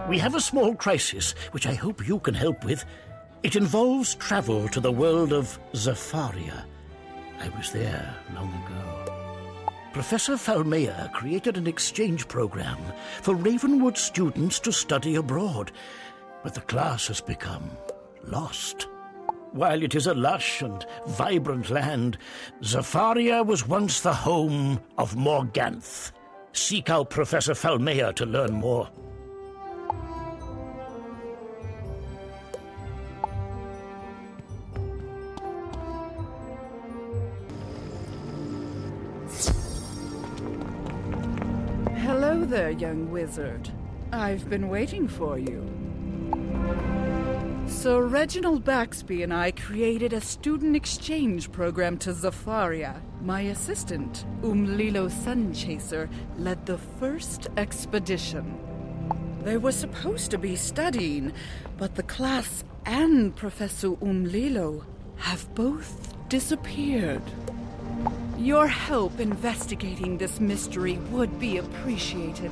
We have a small crisis, which I hope you can help with. It involves travel to the world of Zafaria. I was there long ago. Professor Falmea created an exchange program for Ravenwood students to study abroad, but the class has become lost. While it is a lush and vibrant land, Zafaria was once the home of Morganth. Seek out Professor Falmea to learn more. Hello there, young wizard. I've been waiting for you. Sir Reginald Baxby and I created a student exchange program to Zafaria. My assistant, Umlilo Sunchaser, led the first expedition. They were supposed to be studying, but the class and Professor Umlilo have both disappeared. Your help investigating this mystery would be appreciated.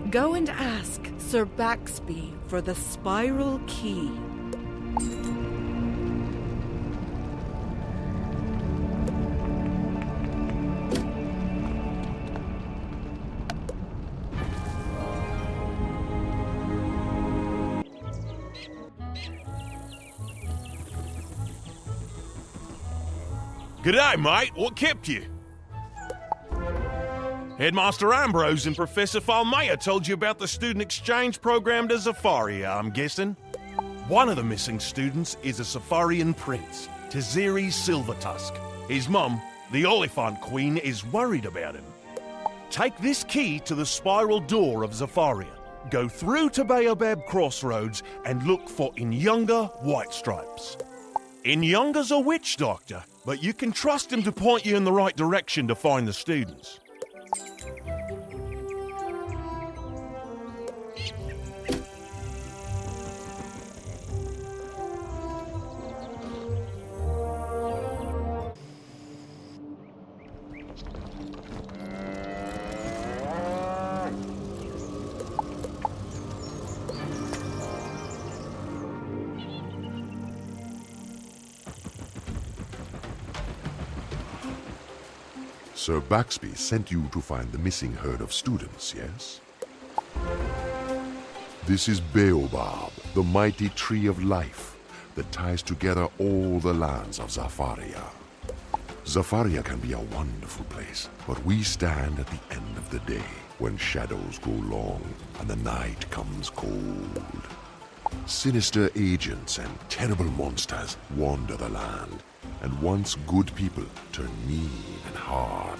Go and ask Sir Baxby for the spiral key. G'day, mate. What kept you? Headmaster Ambrose and Professor Falmea told you about the student exchange program to Zafaria, I'm guessing? One of the missing students is a Zafarian prince, Taziri Silvertusk. His mum, the Oliphant Queen, is worried about him. Take this key to the spiral door of Zafaria. Go through to Baobab Crossroads and look for Inyunga White Stripes. Inyunga's a witch doctor, but you can trust him to point you in the right direction to find the students. Sir Baxby sent you to find the missing herd of students, yes? This is Baobab, the mighty tree of life that ties together all the lands of Zafaria. Zafaria can be a wonderful place, but we stand at the end of the day when shadows go long and the night comes cold. Sinister agents and terrible monsters wander the land, and once good people turn mean and hard.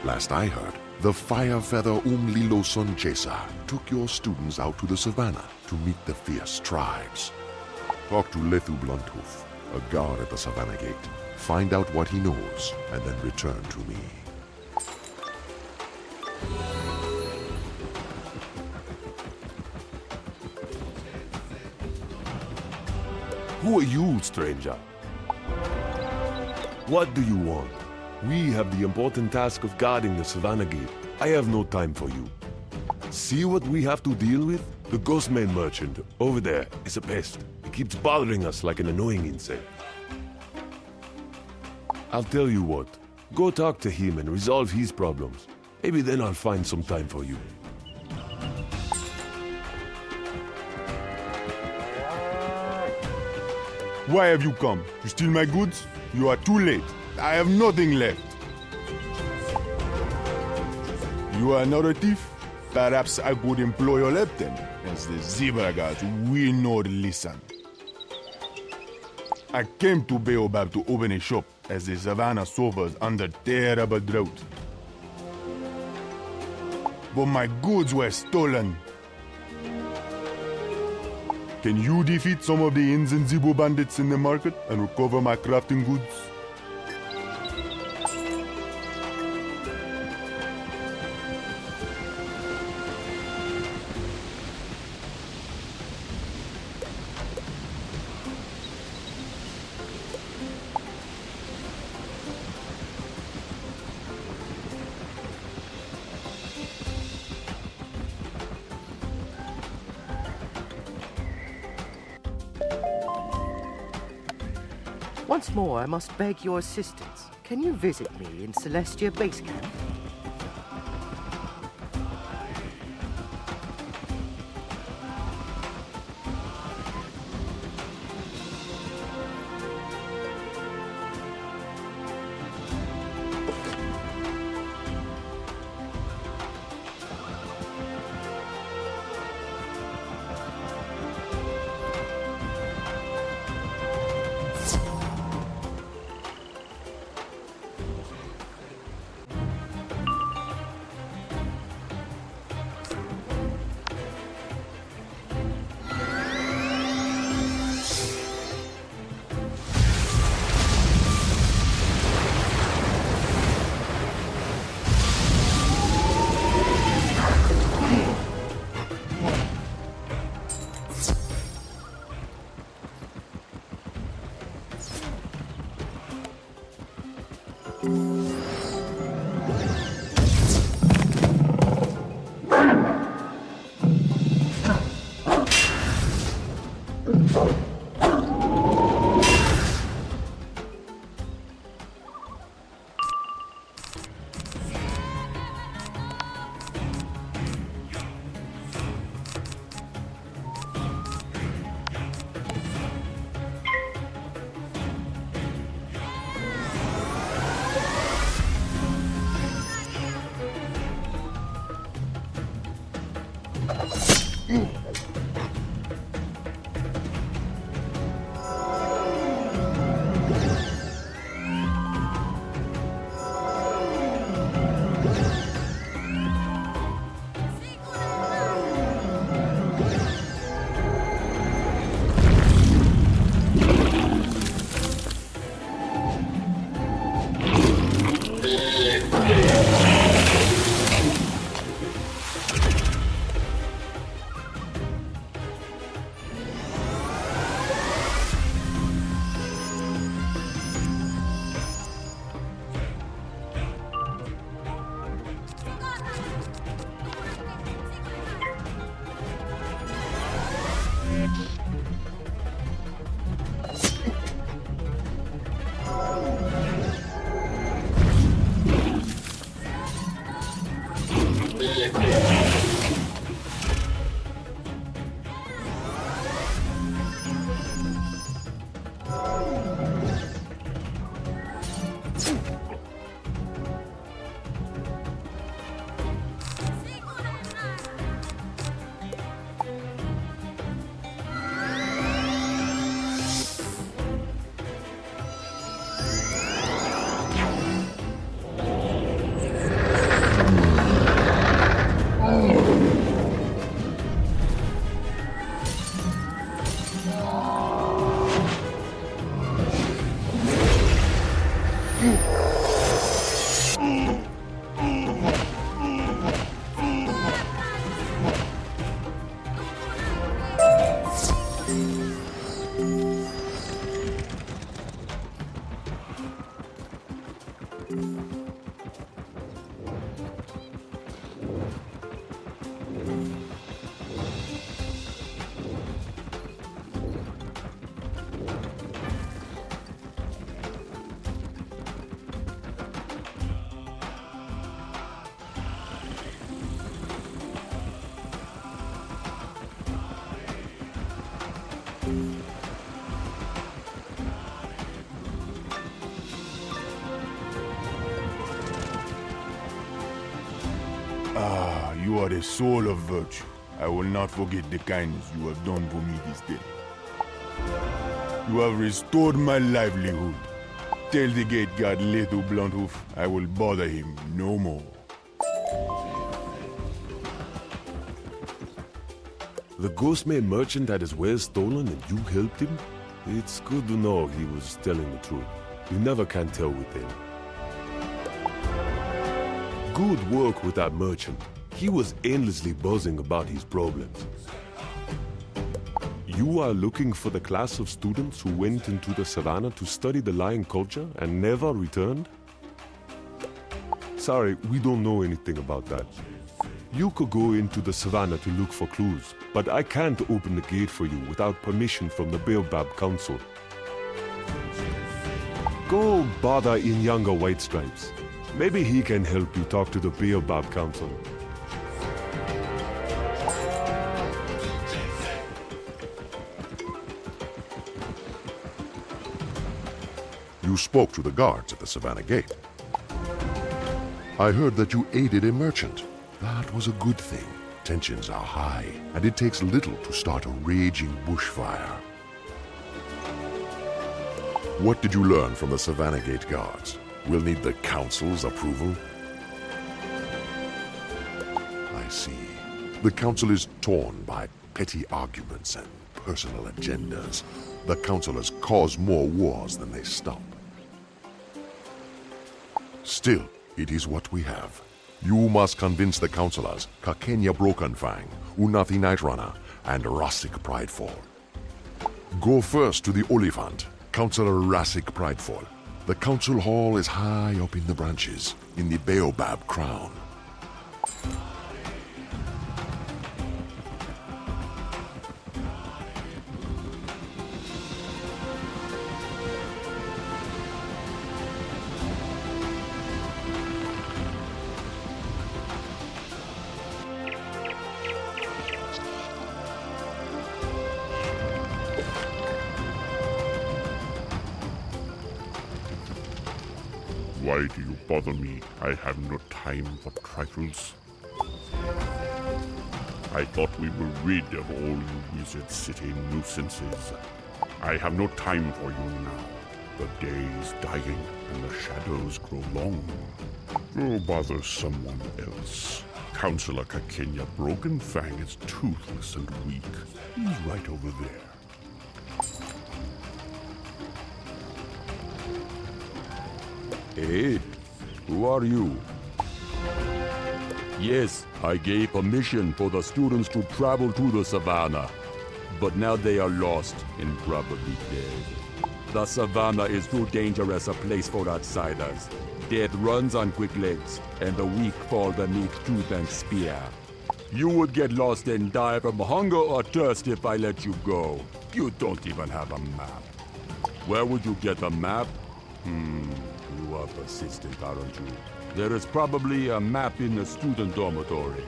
Last I heard, the Firefeather Umlilo Sunchaser took your students out to the savannah to meet the fierce tribes. Talk to Lethu Bluntooth, a guard at the savannah gate. Find out what he knows, and then return to me. Who are you, stranger? What do you want? We have the important task of guarding the Savannah Gate. I have no time for you. See what we have to deal with? The Ghostman merchant, over there, is a pest. He keeps bothering us like an annoying insect. I'll tell you what. Go talk to him and resolve his problems. Maybe then I'll find some time for you. Why have you come? To steal my goods? You are too late. I have nothing left. You are not a thief? Perhaps I could employ your help then, as the zebra guards will not listen. I came to Baobab to open a shop, as the savannah suffers under terrible drought. But my goods were stolen. Can you defeat some of the Inns and Zibo bandits in the market and recover my crafting goods? Once more, I must beg your assistance. Can you visit me in Celestia Base Camp? You are the soul of virtue. I will not forget the kindness you have done for me this day. You have restored my livelihood. Tell the gate guard Little Blunt-Hoof I will bother him no more. The Ghostman merchant had his wares stolen and you helped him? It's good to know he was telling the truth. You never can tell with him. Good work with that merchant. He was endlessly buzzing about his problems. You are looking for the class of students who went into the savannah to study the lion culture and never returned? Sorry, we don't know anything about that. You could go into the savannah to look for clues, but I can't open the gate for you without permission from the Baobab Council. Go bother in younger White Stripes. Maybe he can help you talk to the Baobab Council. You spoke to the guards at the Savannah Gate. I heard that you aided a merchant. That was a good thing. Tensions are high, and it takes little to start a raging bushfire. What did you learn from the Savannah Gate guards? We'll need the council's approval. I see. The council is torn by petty arguments and personal agendas. The councilors cause more wars than they stop. Still, it is what we have. You must convince the councilors, Kakenya Brokenfang, Unathi Nightrunner, and Rassik Pridefall. Go first to the Oliphant, Councilor Rassik Pridefall. The council hall is high up in the branches, in the Baobab Crown. Why do you bother me? I have no time for trifles. I thought we were rid of all you Wizard City nuisances. I have no time for you now. The day is dying and the shadows grow long. Go bother someone else. Counselor Kakenya Brokenfang is toothless and weak. He's right over there. Hey, who are you? Yes, I gave permission for the students to travel to the savannah, but now they are lost and probably dead. The savannah is too dangerous a place for outsiders. Death runs on quick legs, and the weak fall beneath tooth and spear. You would get lost and die from hunger or thirst if I let you go. You don't even have a map. Where would you get a map? You are persistent, aren't you? There is probably a map in the student dormitory.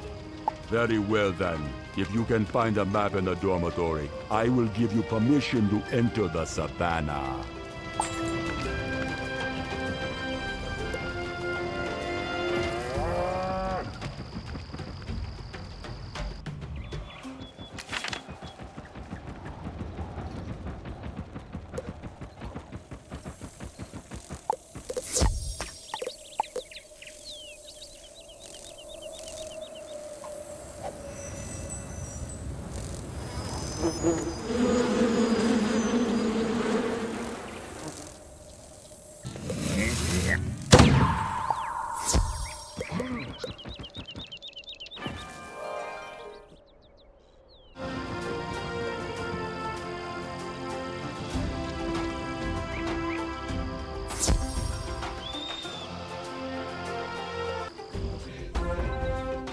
Very well then. If you can find a map in the dormitory, I will give you permission to enter the savannah.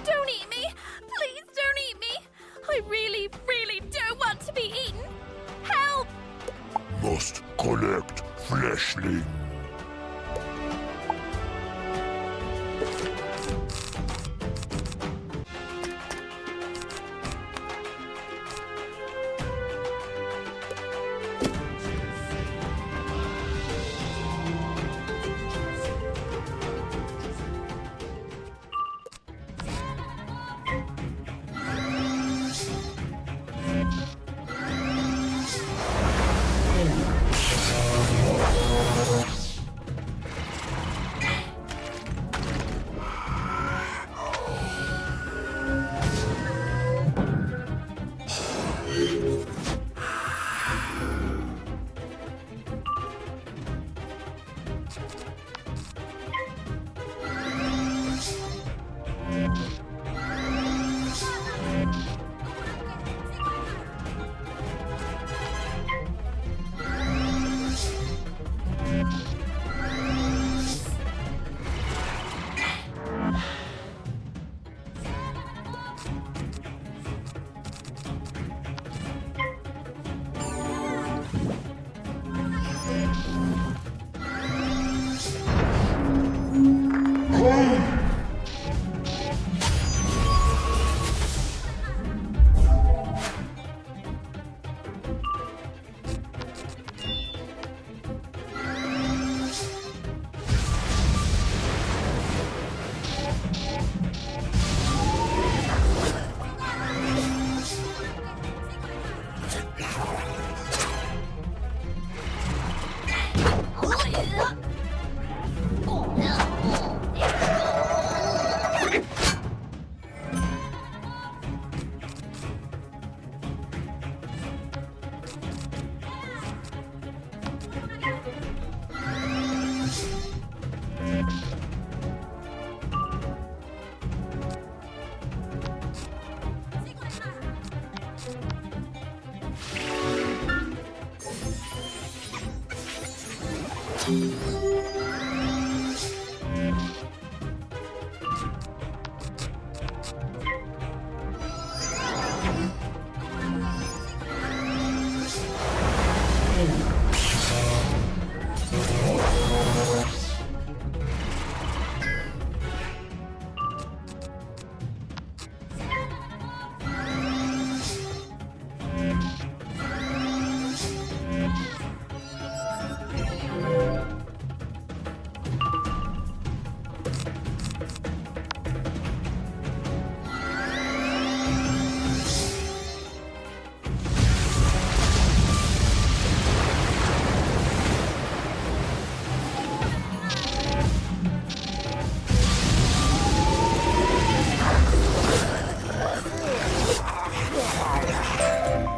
Don't eat me! Please don't eat me! I really, really don't want to be eaten! Help! Must collect fleshling.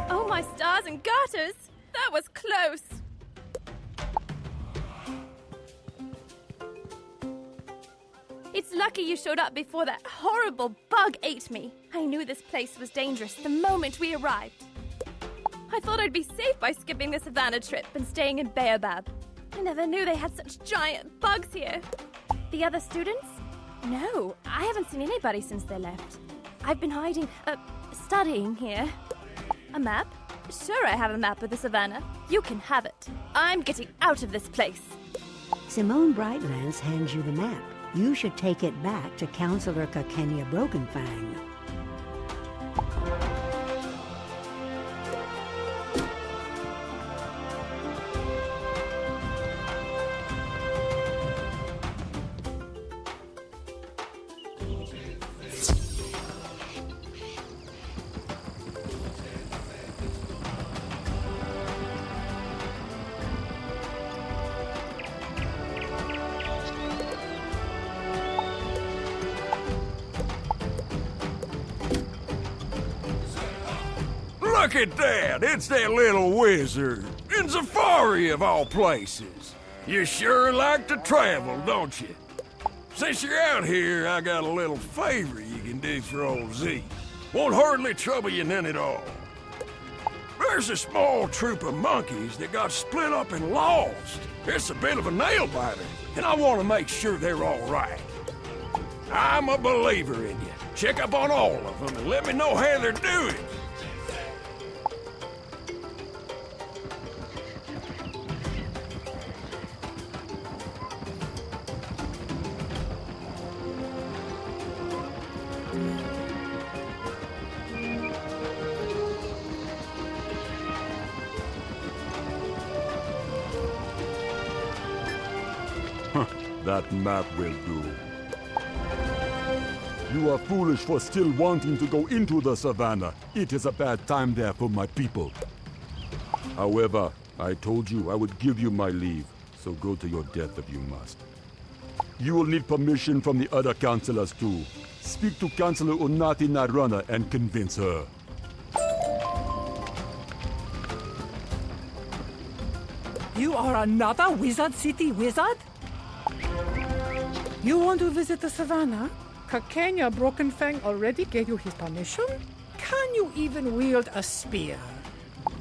Oh, my stars and garters! That was close! It's lucky you showed up before that horrible bug ate me. I knew this place was dangerous the moment we arrived. I thought I'd be safe by skipping the savannah trip and staying in Baobab. I never knew they had such giant bugs here. The other students? No, I haven't seen anybody since they left. I've been hiding, studying here. A map? Sure, I have a map of the savannah. You can have it. I'm getting out of this place. Simone Brightlands hands you the map. You should take it back to Counselor Kakenya Brokenfang. Look at that! It's that little wizard. In Zafaria, of all places. You sure like to travel, don't you? Since you're out here, I got a little favor you can do for old Z. Won't hardly trouble you none at all. There's a small troop of monkeys that got split up and lost. It's a bit of a nail-biter, and I want to make sure they're all right. I'm a believer in you. Check up on all of them and let me know how they're doing. That map will do. You are foolish for still wanting to go into the savannah. It is a bad time there for my people. However, I told you I would give you my leave, so go to your death if you must. You will need permission from the other counselors too. Speak to Counselor Unati Narana and convince her. You are another Wizard City wizard? You want to visit the savannah? Kakenya Brokenfang already gave you his permission? Can you even wield a spear?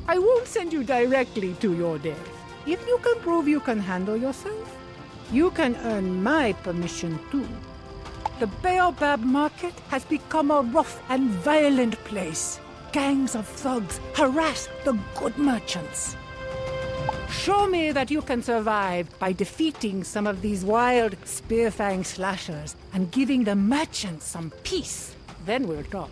I won't send you directly to your death. If you can prove you can handle yourself, you can earn my permission too. The Baobab Market has become a rough and violent place. Gangs of thugs harass the good merchants. Show me that you can survive by defeating some of these wild spearfang slashers and giving the merchants some peace. Then we'll talk.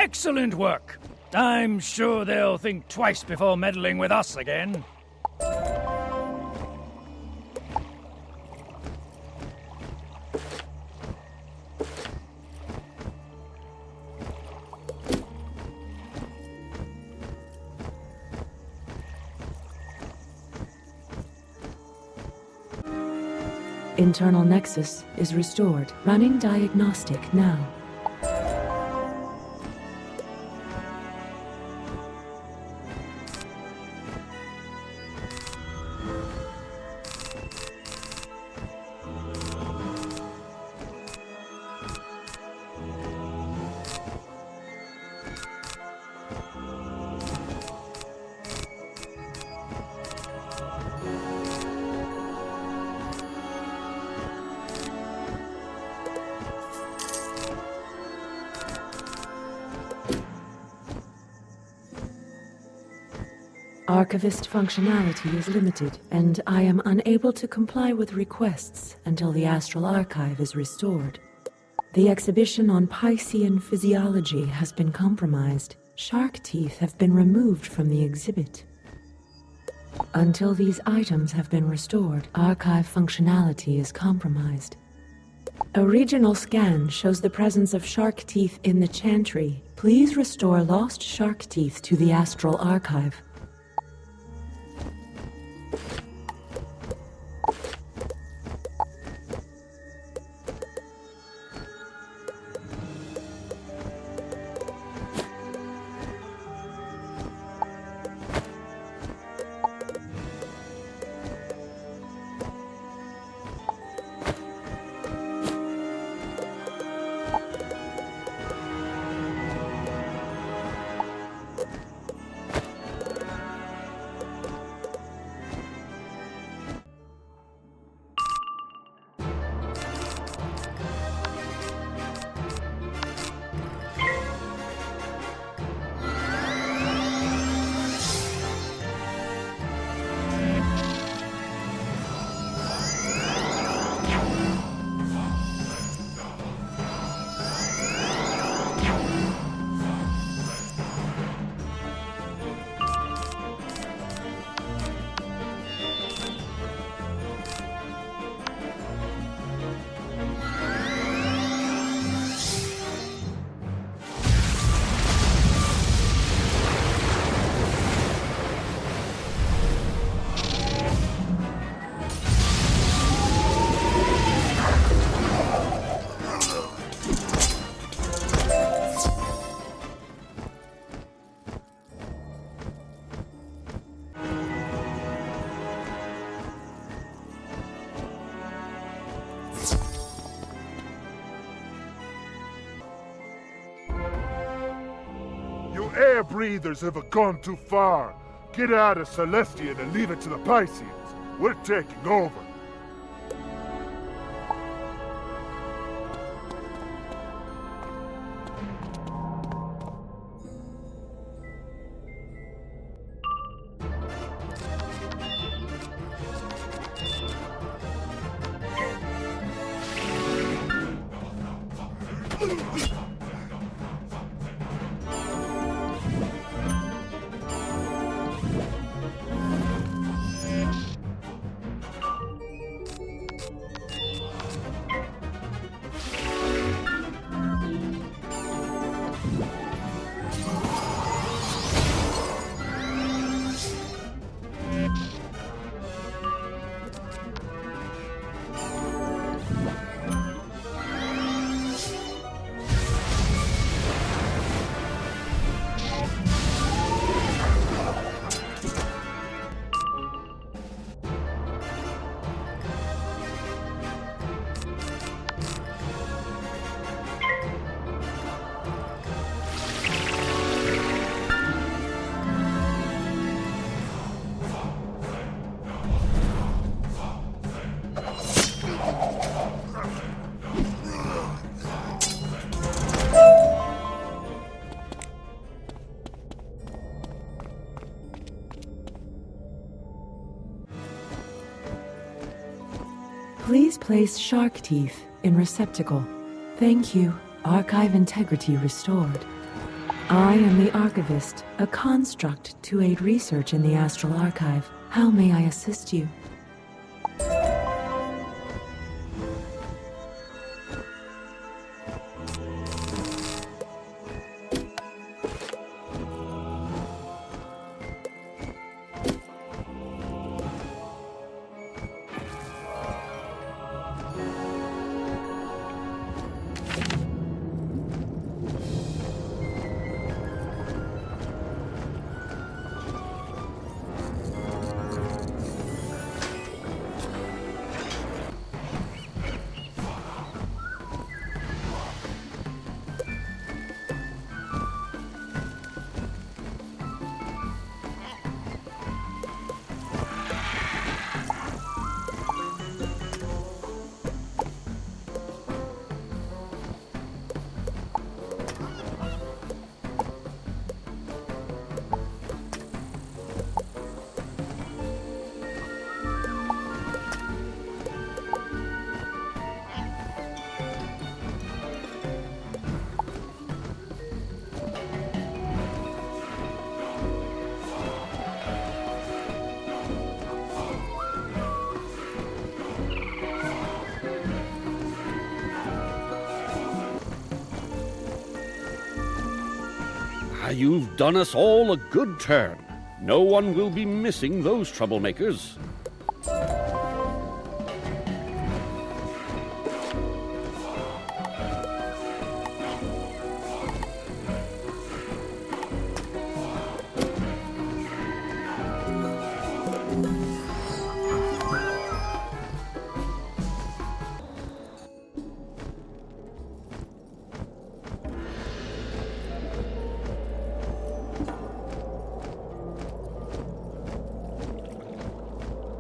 Excellent work. I'm sure they'll think twice before meddling with us again. Internal nexus is restored. Running diagnostic now. Archivist functionality is limited, and I am unable to comply with requests until the Astral Archive is restored. The exhibition on Piscean physiology has been compromised. Shark teeth have been removed from the exhibit. Until these items have been restored, archive functionality is compromised. A regional scan shows the presence of shark teeth in the Chantry. Please restore lost shark teeth to the Astral Archive. Air breathers have gone too far. Get out of Celestia and leave it to the Pisceans. We're taking over. Please place shark teeth in receptacle. Thank you. Archive integrity restored. I am the Archivist, a construct to aid research in the Astral Archive. How may I assist you? You've done us all a good turn. No one will be missing those troublemakers.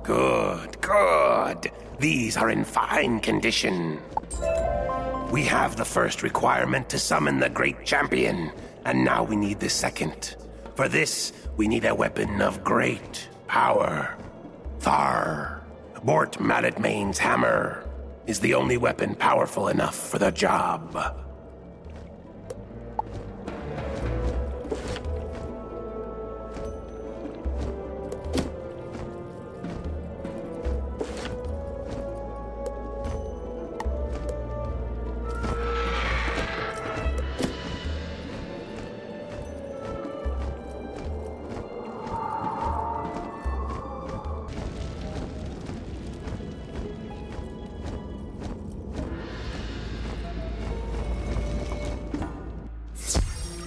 Good. These are in fine condition. We have the first requirement to summon the great champion, and now we need the second. For this, we need a weapon of great power. Thar, Bort Malletmane's hammer, is the only weapon powerful enough for the job.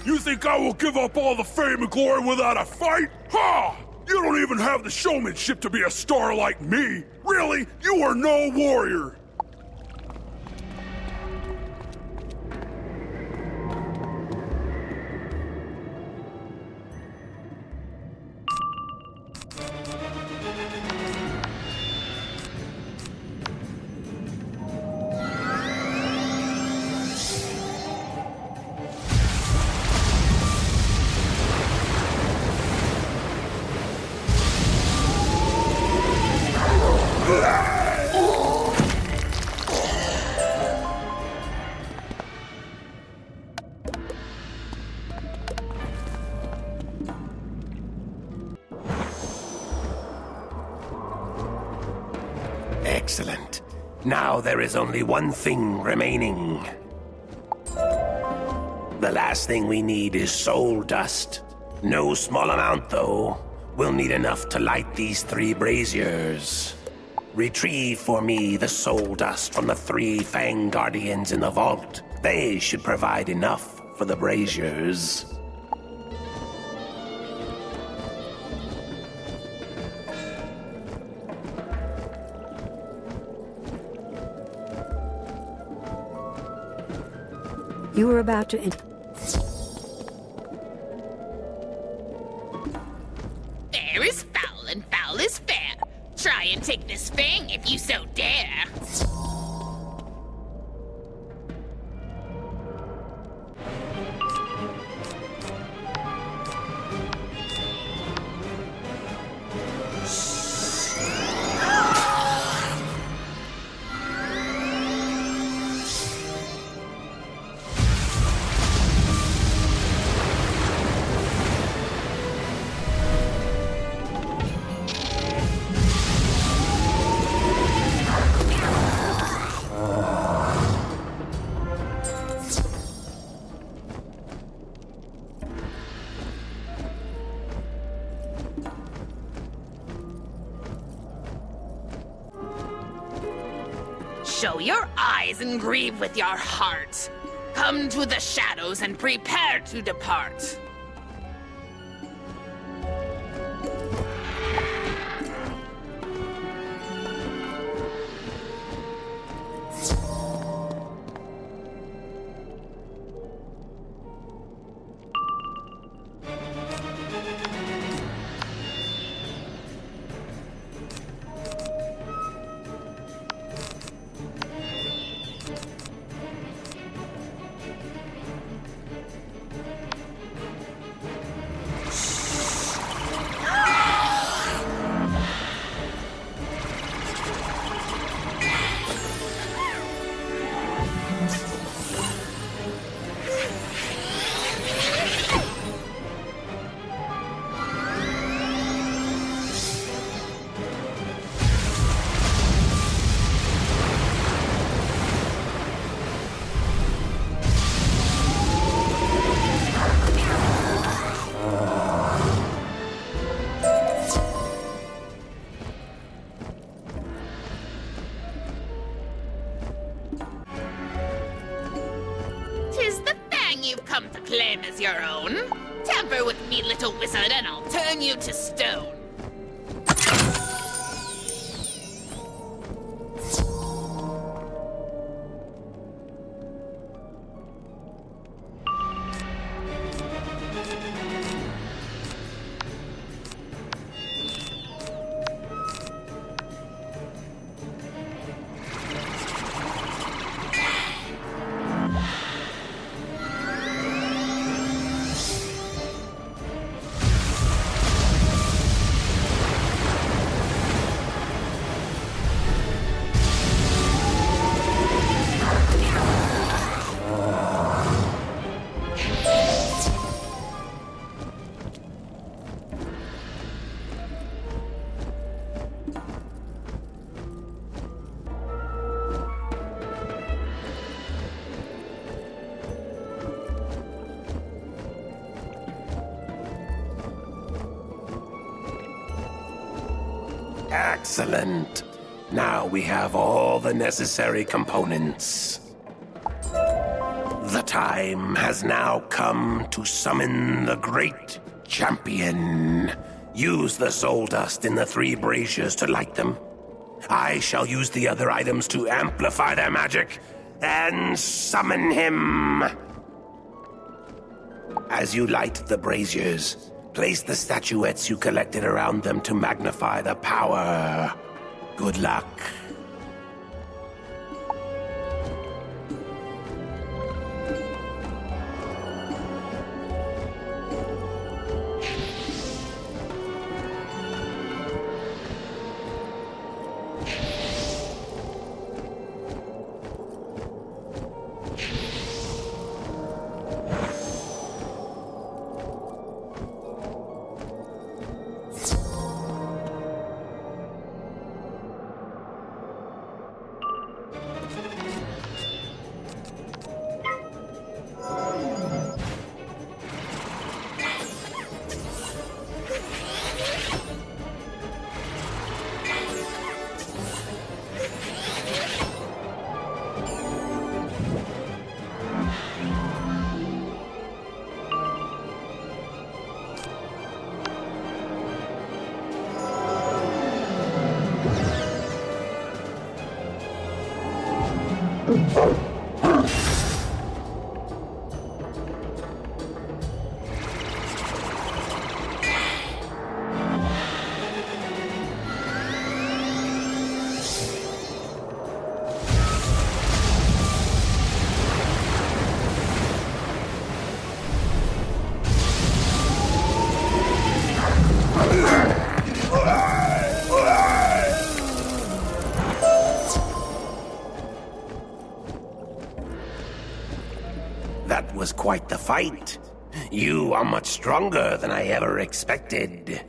You think I will give up all the fame and glory without a fight? Ha! You don't even have the showmanship to be a star like me! Really? You are no warrior! Excellent. Now there is only one thing remaining. The last thing we need is soul dust. No small amount, though. We'll need enough to light these 3 braziers. Retrieve for me the soul dust from the 3 Fang Guardians in the vault. They should provide enough for the braziers. You were about to... Fair is foul and foul is fair. Try and take this fang if you so dare. Show your eyes and grieve with your heart. Come to the shadows and prepare to depart. Claim as your own. Tamper with me, little wizard, and I'll turn you to stone. Excellent. Now we have all the necessary components. The time has now come to summon the great champion. Use the soul dust in the 3 braziers to light them. I shall use the other items to amplify their magic and summon him. As you light the braziers, place the statuettes you collected around them to magnify the power. Good luck. That was quite the fight. You are much stronger than I ever expected.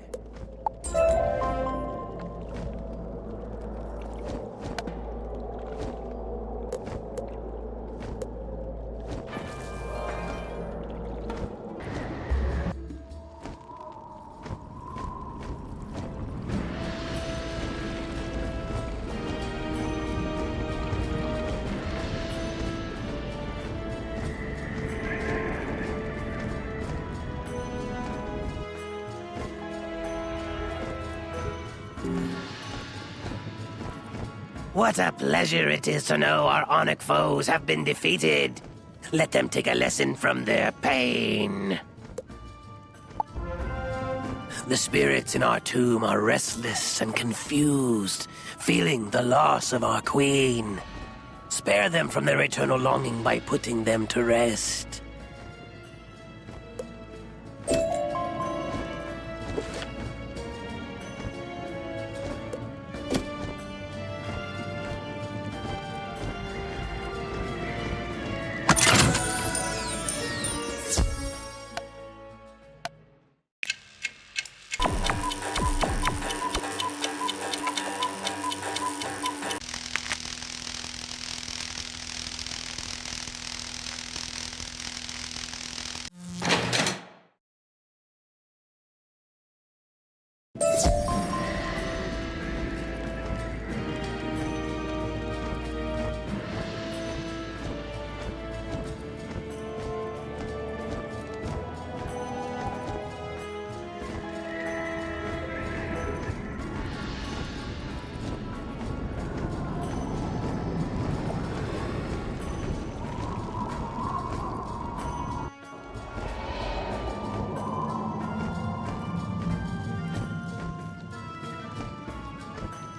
What a pleasure it is to know our Onyx foes have been defeated. Let them take a lesson from their pain. The spirits in our tomb are restless and confused, feeling the loss of our queen. Spare them from their eternal longing by putting them to rest.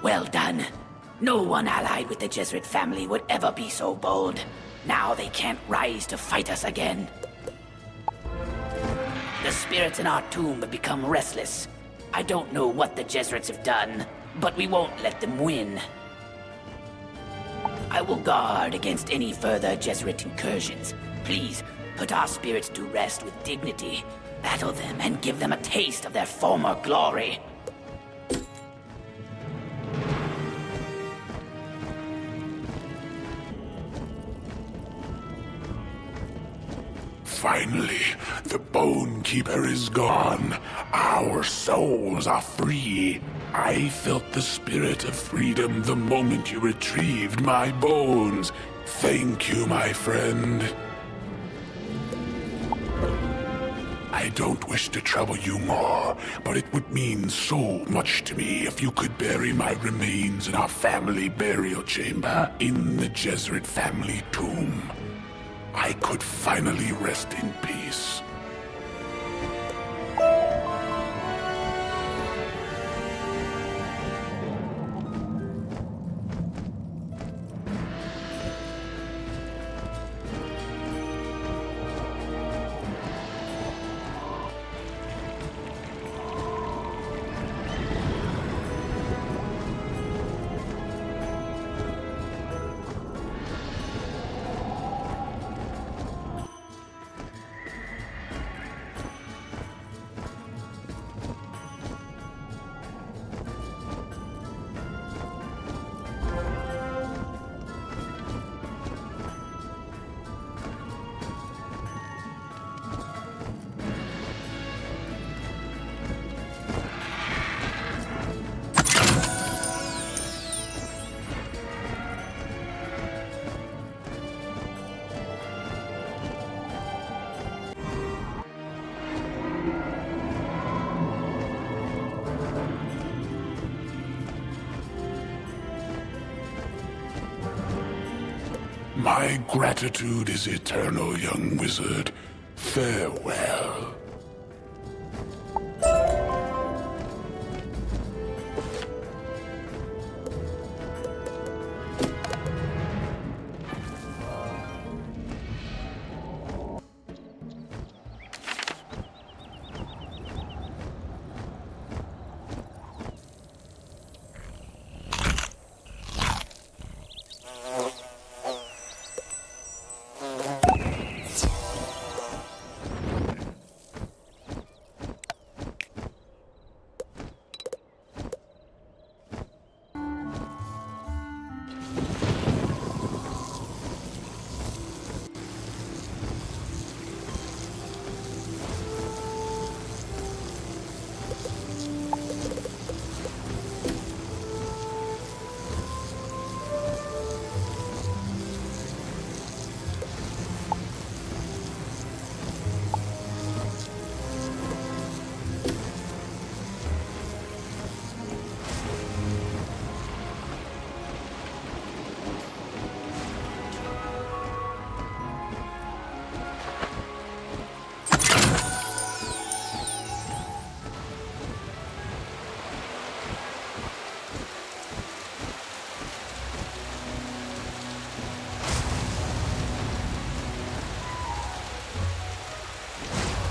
Well done. No one allied with the Jesuit family would ever be so bold. Now they can't rise to fight us again. The spirits in our tomb have become restless. I don't know what the Jesuits have done, but we won't let them win. I will guard against any further Jesuit incursions. Please, put our spirits to rest with dignity. Battle them and give them a taste of their former glory. Finally, the Bone Keeper is gone. Our souls are free. I felt the spirit of freedom the moment you retrieved my bones. Thank you, my friend. I don't wish to trouble you more, but it would mean so much to me if you could bury my remains in our family burial chamber in the Jesuit family tomb. I could finally rest in peace. My gratitude is eternal, young wizard. Farewell.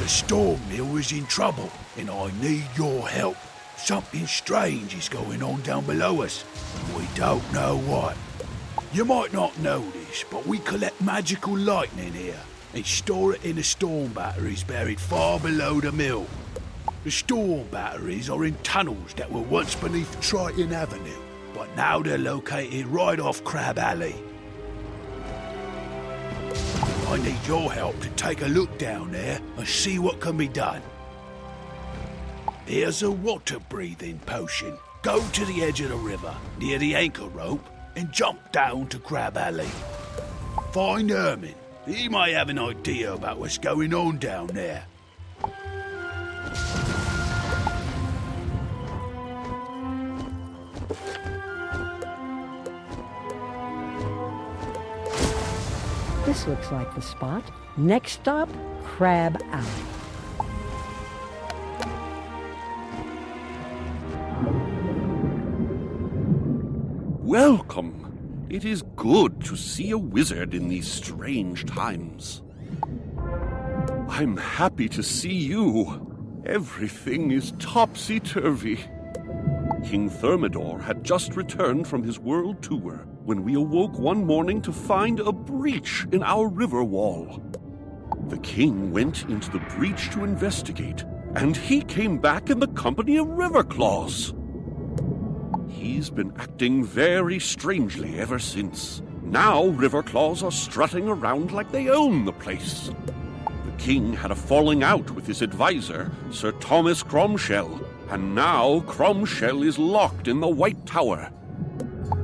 The storm mill is in trouble, and I need your help. Something strange is going on down below us. We don't know what. You might not know this, but we collect magical lightning here and store it in the storm batteries buried far below the mill. The storm batteries are in tunnels that were once beneath Triton Avenue, but now they're located right off Crab Alley. I need your help to take a look down there and see what can be done. Here's a water-breathing potion. Go to the edge of the river, near the anchor rope, and jump down to Crab Alley. Find Herman. He might have an idea about what's going on down there. This looks like the spot. Next stop, Crab Alley. Welcome. It is good to see a wizard in these strange times. I'm happy to see you. Everything is topsy-turvy. King Thermidor had just returned from his world tour when we awoke one morning to find a breach in our river wall. The king went into the breach to investigate, and he came back in the company of Riverclaws. He's been acting very strangely ever since. Now Riverclaws are strutting around like they own the place. The king had a falling out with his advisor, Sir Thomas Cromshell, and now Cromshell is locked in the White Tower.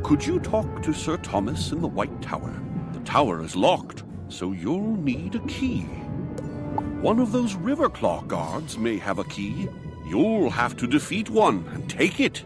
Could you talk to Sir Thomas in the White Tower? The tower is locked, so you'll need a key. One of those Riverclaw guards may have a key. You'll have to defeat one and take it.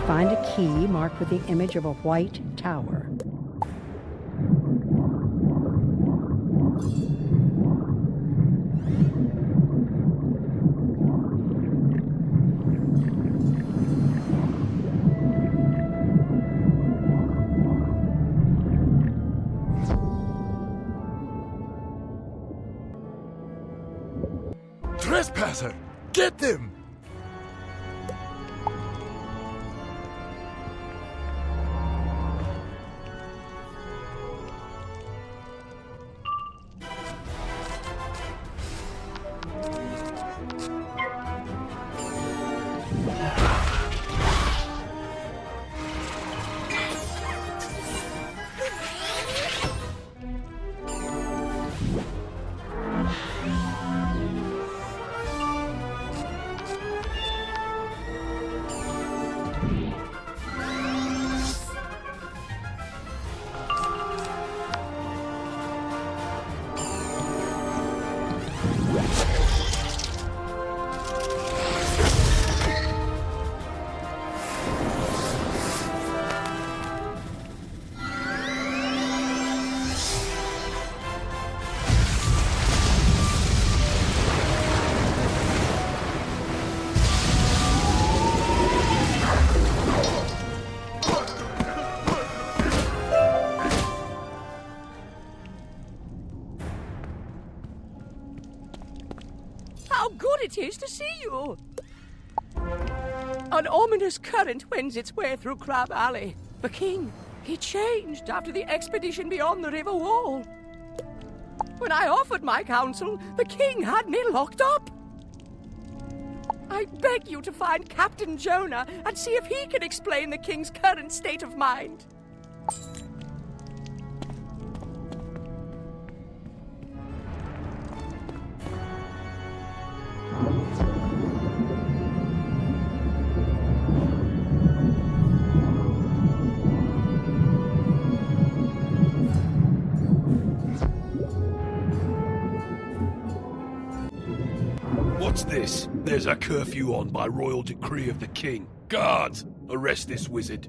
Find a key marked with the image of a white tower. Trespasser! Get them! It is to see you. An ominous current wends its way through Crab Alley. The king, he changed after the expedition beyond the river wall. When I offered my counsel, the king had me locked up. I beg you to find Captain Jonah and see if he can explain the king's current state of mind. What's this? There's a curfew on by royal decree of the king. Guards, arrest this wizard.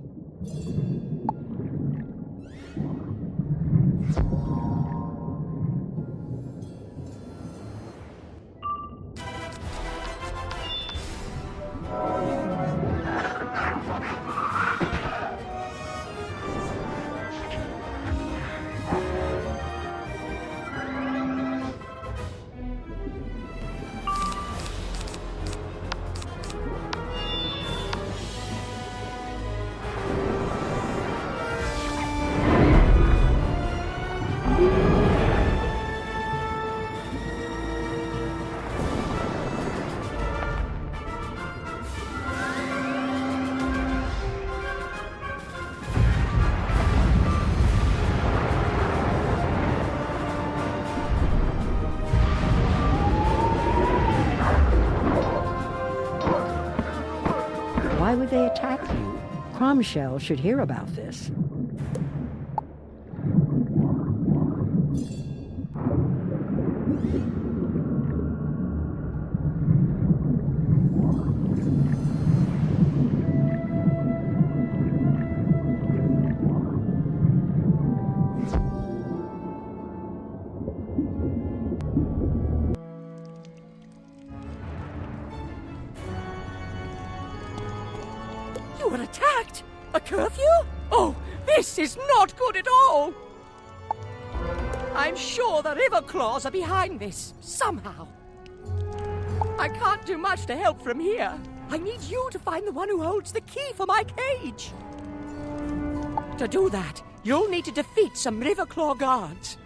Why would they attack you? Cromshell should hear about this. You were attacked? A curfew? Oh, this is not good at all! I'm sure the River Claws are behind this, somehow. I can't do much to help from here. I need you to find the one who holds the key for my cage. To do that, you'll need to defeat some Riverclaw guards.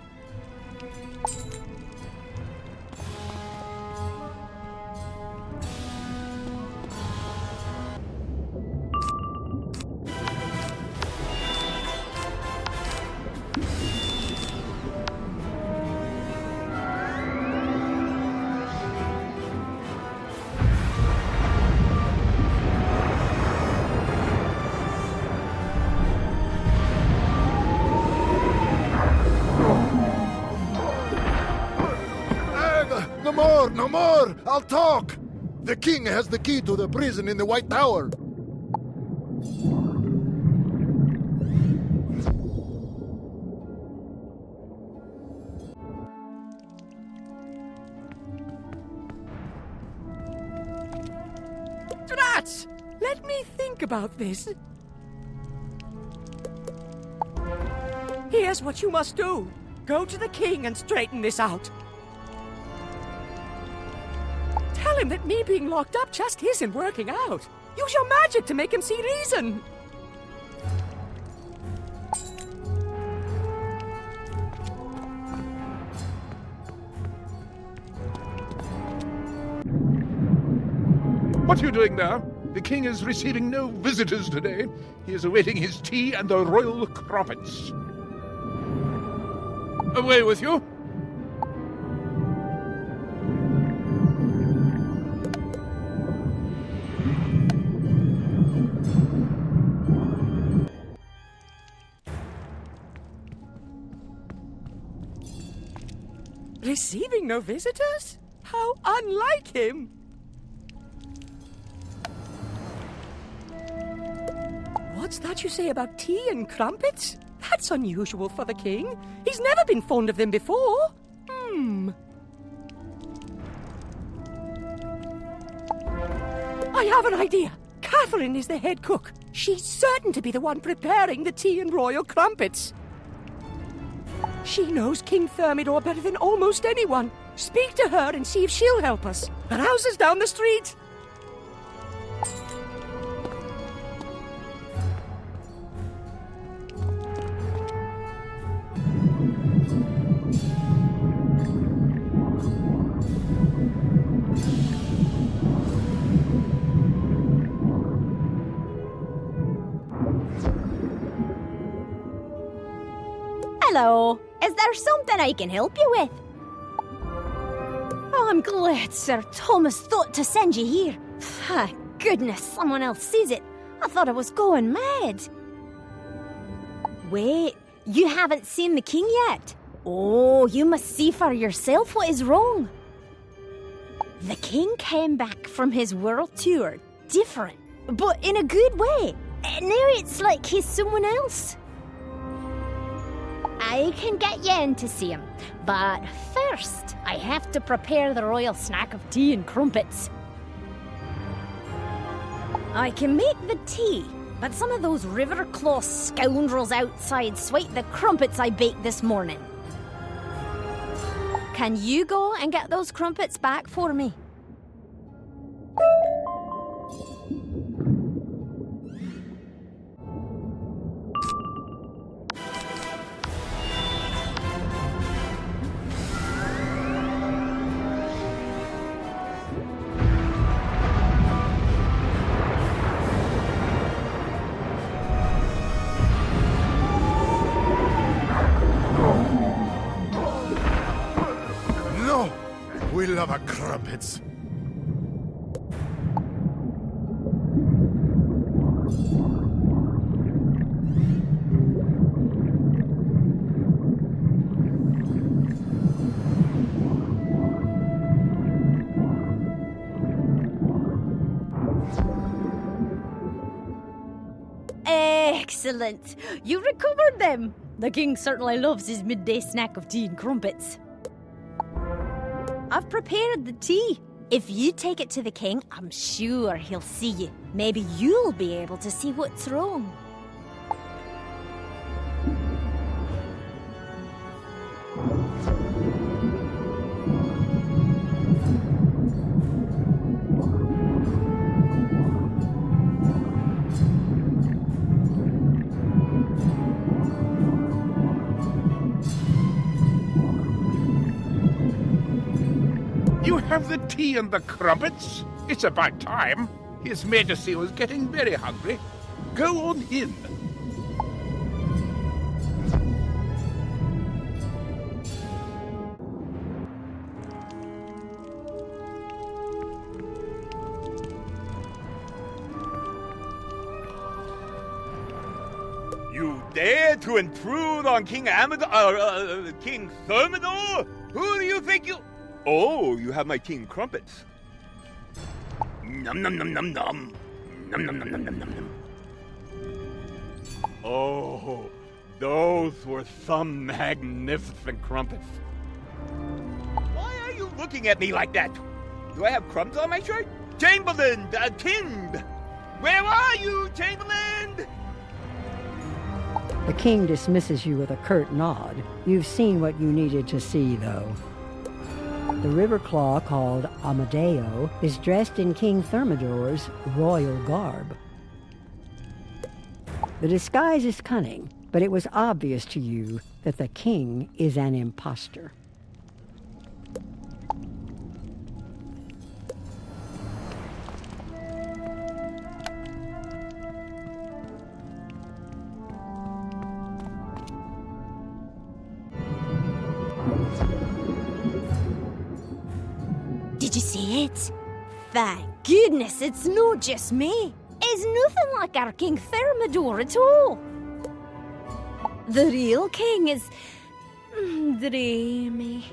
No more! I'll talk! The king has the key to the prison in the White Tower. Drats! Let me think about this. Here's what you must do. Go to the king and straighten this out. Tell him that me being locked up just isn't working out. Use your magic to make him see reason. What are you doing there? The king is receiving no visitors today. He is awaiting his tea and the royal crumpets. Away with you! Receiving no visitors? How unlike him! What's that you say about tea and crumpets? That's unusual for the king. He's never been fond of them before. I have an idea. Catherine is the head cook. She's certain to be the one preparing the tea and royal crumpets. She knows King Thermidor better than almost anyone. Speak to her and see if she'll help us. Her house is down the street. Hello. Is there something I can help you with? Oh, I'm glad Sir Thomas thought to send you here. Thank goodness someone else sees it. I thought I was going mad. Wait, you haven't seen the king yet? Oh, you must see for yourself what is wrong. The king came back from his world tour different, but in a good way. Now it's like he's someone else. I can get you in to see him, but first I have to prepare the royal snack of tea and crumpets. I can make the tea, but some of those Riverclaw scoundrels outside swiped the crumpets I baked this morning. Can you go and get those crumpets back for me? We love our crumpets. Excellent. You recovered them. The king certainly loves his midday snack of tea and crumpets. I've prepared the tea. If you take it to the king, I'm sure he'll see you. Maybe you'll be able to see what's wrong. You have the tea and the crumpets? It's about time. His Majesty was getting very hungry. Go on in. You dare to intrude on King King Thermidor? Who do you think you... Oh, you have my king crumpets. Num num num num num. Num num num num num num. Oh, those were some magnificent crumpets. Why are you looking at me like that? Do I have crumbs on my shirt? Chamberlain, Tind! Where are you, Chamberlain? The king dismisses you with a curt nod. You've seen what you needed to see, though. The Riverclaw, called Amadeo, is dressed in King Thermidor's royal garb. The disguise is cunning, but it was obvious to you that the king is an imposter. Did you see it? Thank goodness it's not just me. It's nothing like our King Thermidor at all. The real king is... dreamy.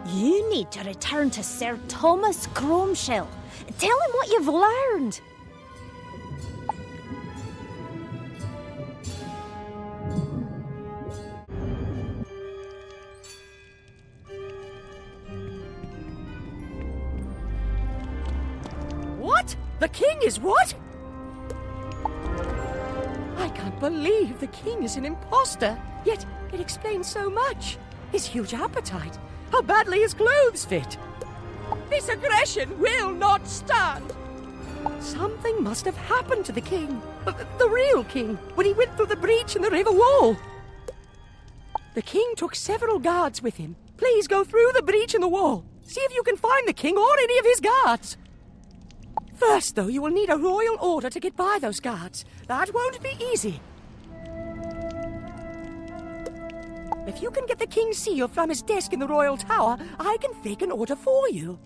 You need to return to Sir Thomas Chromeshell. Tell him what you've learned. What? The king is what? I can't believe the king is an imposter. Yet it explains so much. His huge appetite, how badly his clothes fit. This aggression will not stand. Something must have happened to the king, the real king, when he went through the breach in the river wall. The king took several guards with him. Please go through the breach in the wall. See if you can find the king or any of his guards. First, though, you will need a royal order to get by those guards. That won't be easy. If you can get the king's seal from his desk in the royal tower, I can fake an order for you.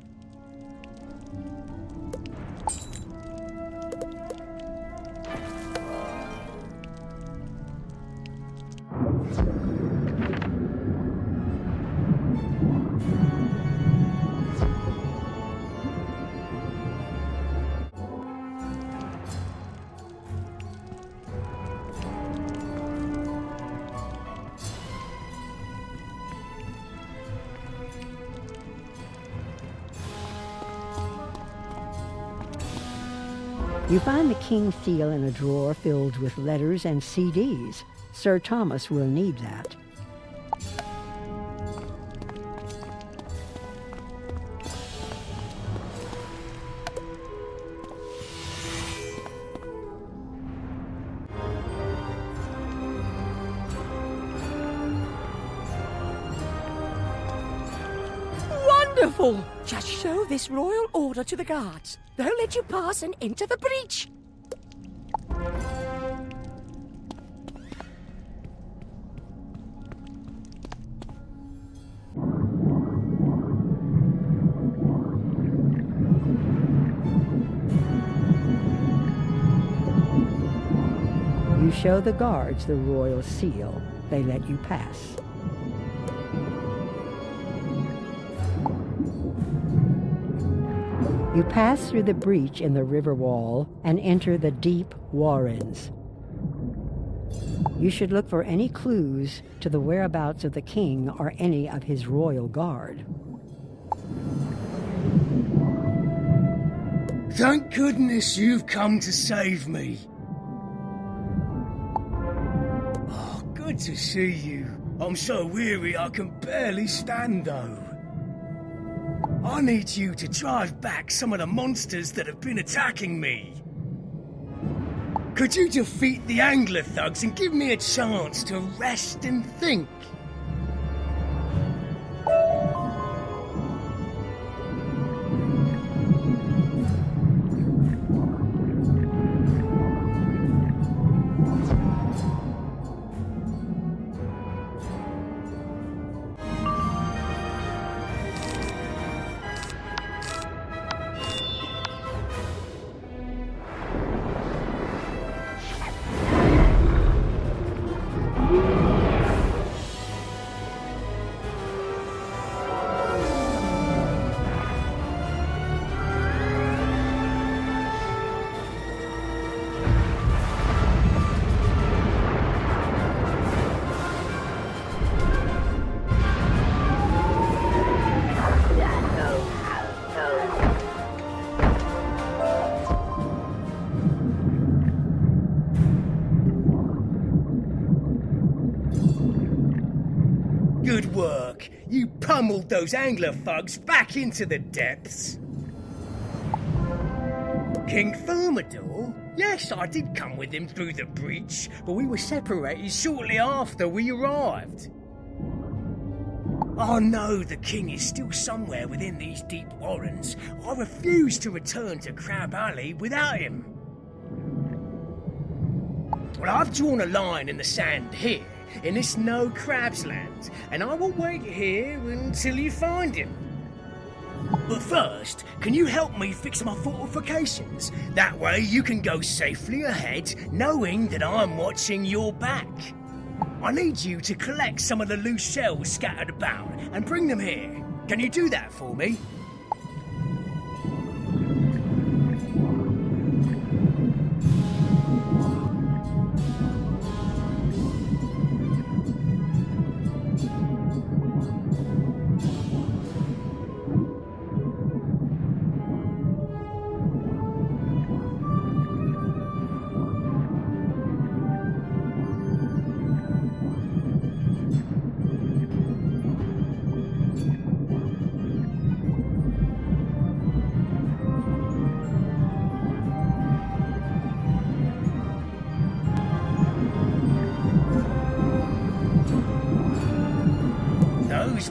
You find the king's seal in a drawer filled with letters and CDs. Sir Thomas will need that. Wonderful! Just show this royal order to the guards. They'll let you pass and enter the breach. You show the guards the royal seal. They let you pass. You pass through the breach in the river wall and enter the deep warrens. You should look for any clues to the whereabouts of the king or any of his royal guard. Thank goodness you've come to save me. Oh, good to see you. I'm so weary I can barely stand, though. I need you to drive back some of the monsters that have been attacking me. Could you defeat the angler thugs and give me a chance to rest and think? Good work. You pummeled those angler thugs back into the depths. King Thermidor? Yes, I did come with him through the breach, but we were separated shortly after we arrived. I know the king is still somewhere within these deep warrens. I refuse to return to Crab Alley without him. Well, I've drawn a line in the sand here, in this no crabs land, and I will wait here until you find him. But first, can you help me fix my fortifications? That way you can go safely ahead, knowing that I'm watching your back. I need you to collect some of the loose shells scattered about and bring them here. Can you do that for me?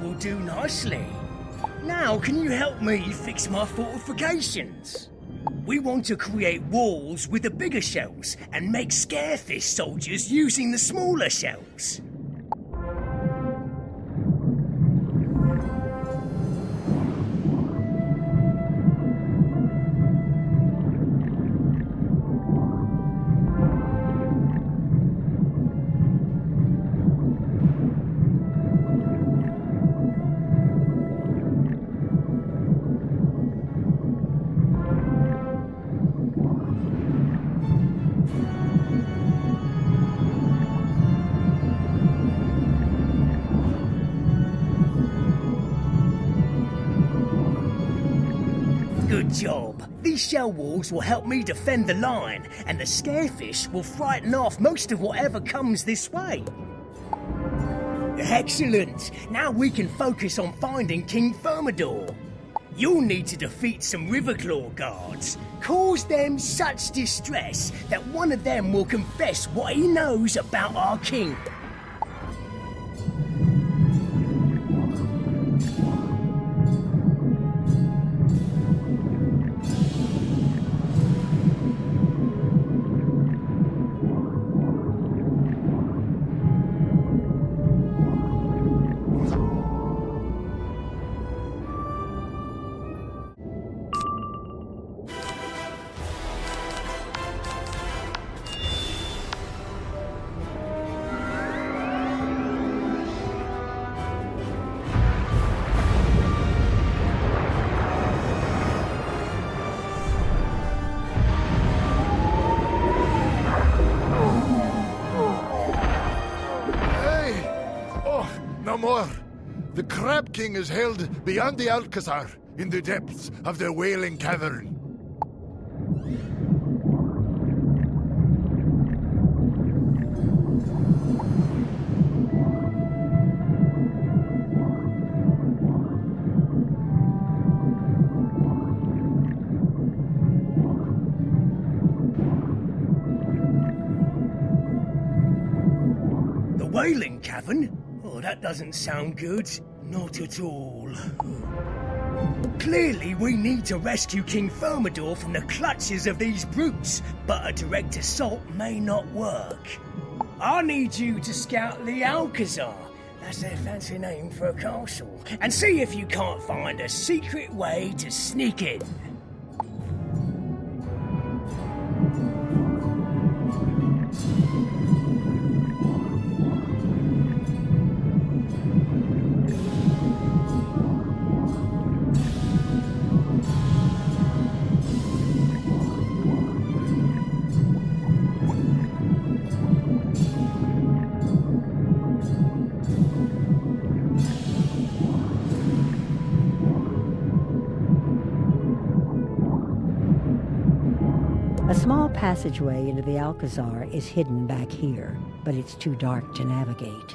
Will do nicely. Now, can you help me fix my fortifications? We want to create walls with the bigger shells and make scarefish soldiers using the smaller shells. Good job. These shell walls will help me defend the line, and the scarefish will frighten off most of whatever comes this way. Excellent. Now we can focus on finding King Thermidor. You'll need to defeat some Riverclaw guards. Cause them such distress that one of them will confess what he knows about our king. The Crab King is held beyond the Alcazar, in the depths of the Wailing Cavern. The Wailing Cavern? Oh, that doesn't sound good. Not at all. Clearly, we need to rescue King Thermidor from the clutches of these brutes, but a direct assault may not work. I need you to scout the Alcazar, that's their fancy name for a castle, and see if you can't find a secret way to sneak in. A small passageway into the Alcazar is hidden back here, but it's too dark to navigate.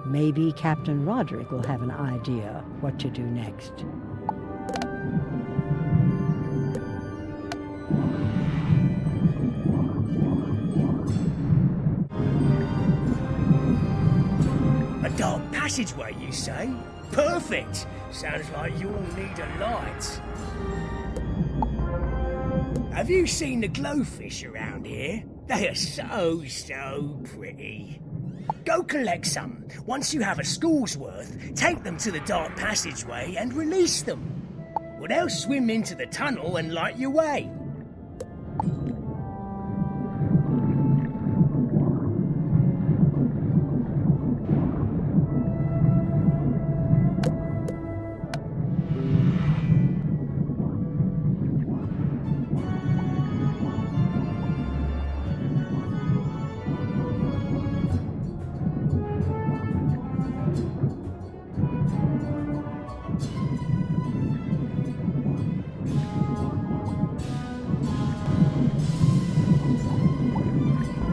Maybe Captain Roderick will have an idea what to do next. A dark passageway, you say? Perfect! Sounds like you'll need a light. Have you seen the glowfish around here? They are so pretty. Go collect some. Once you have a school's worth, take them to the dark passageway and release them. Well, they'll swim into the tunnel and light your way.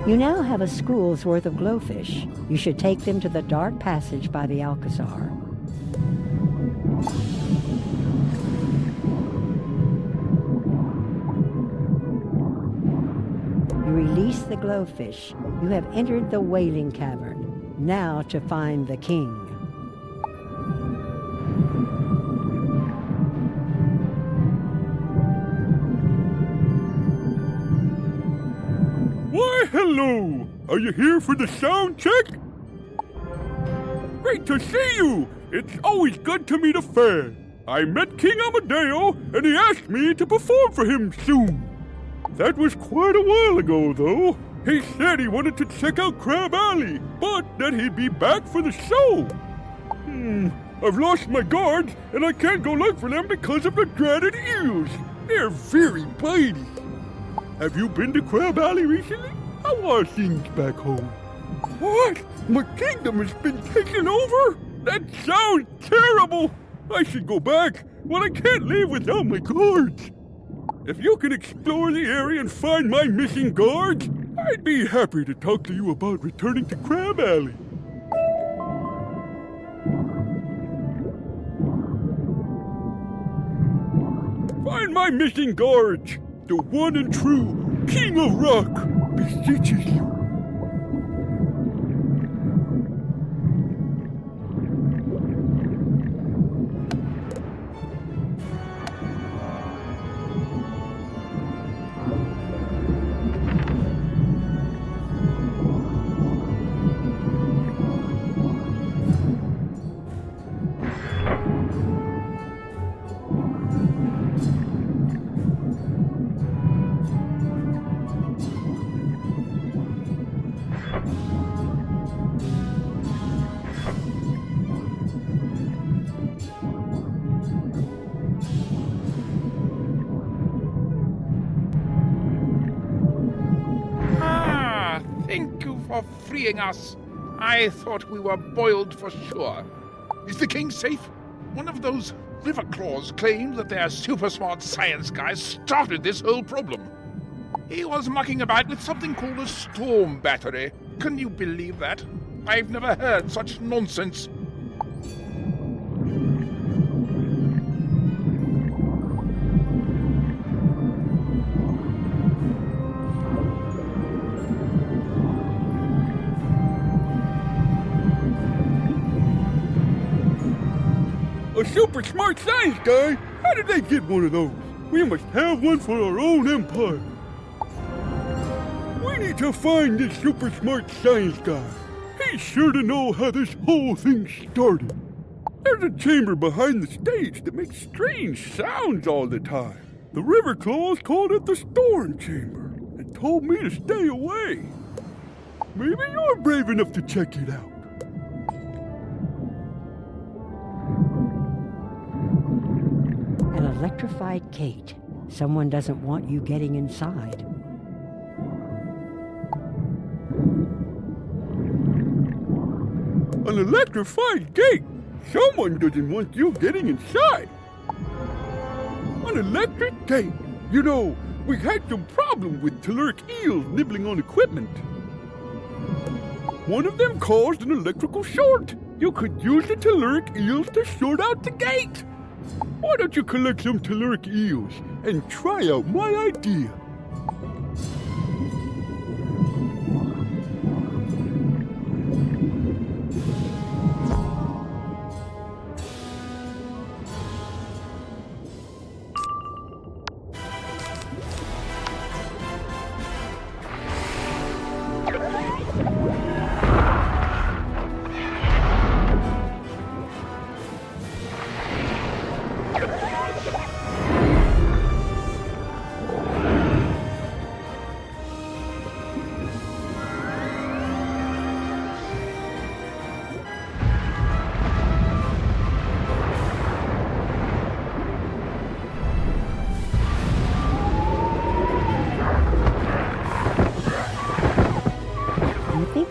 You now have a school's worth of glowfish. You should take them to the dark passage by the Alcazar. You release the glowfish. You have entered the Wailing Cavern. Now to find the king. Why, hello! Are you here for the sound check? Great to see you! It's always good to meet a fan. I met King Amadeo, and he asked me to perform for him soon. That was quite a while ago, though. He said he wanted to check out Crab Alley, but that he'd be back for the show. I've lost my guards, and I can't go look for them because of the dreaded eels. They're very bitey. Have you been to Crab Alley recently? How are things back home? What? My kingdom has been taken over? That sounds terrible! I should go back, but I can't leave without my guards. If you can explore the area and find my missing guards, I'd be happy to talk to you about returning to Crab Alley. Find my missing guards. The one and true King of Rock beseeches you. Thank you for freeing us. I thought we were boiled for sure. Is the king safe? One of those river claws claimed that their super smart science guy started this whole problem. He was mucking about with something called a storm battery. Can you believe that? I've never heard such nonsense. A super smart science guy? How did they get one of those? We must have one for our own empire. We need to find this super smart science guy. He's sure to know how this whole thing started. There's a chamber behind the stage that makes strange sounds all the time. The river claws called it the storm chamber and told me to stay away. Maybe you're brave enough to check it out. An electrified gate. Someone doesn't want you getting inside. An electrified gate? Someone doesn't want you getting inside. An electric gate? You know, we had some problem with telluric eels nibbling on equipment. One of them caused an electrical short. You could use the telluric eels to short out the gate. Why don't you collect some telluric eels and try out my idea?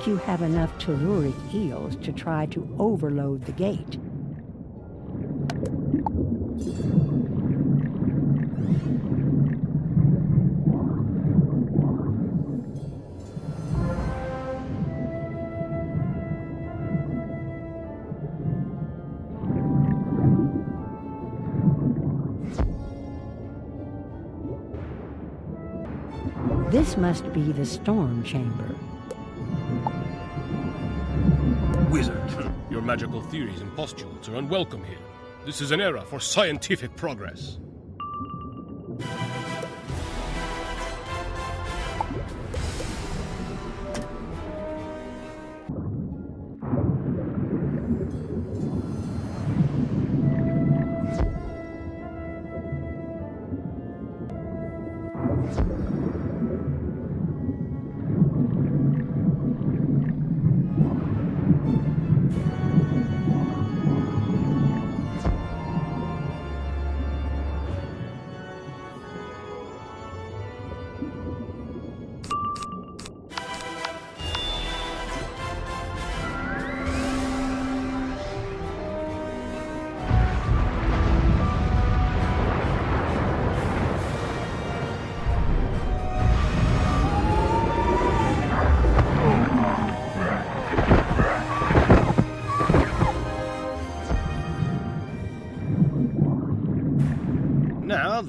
You have enough telluric eels to try to overload the gate. This must be the storm chamber. Wizard, your magical theories and postulates are unwelcome here. This is an era for scientific progress.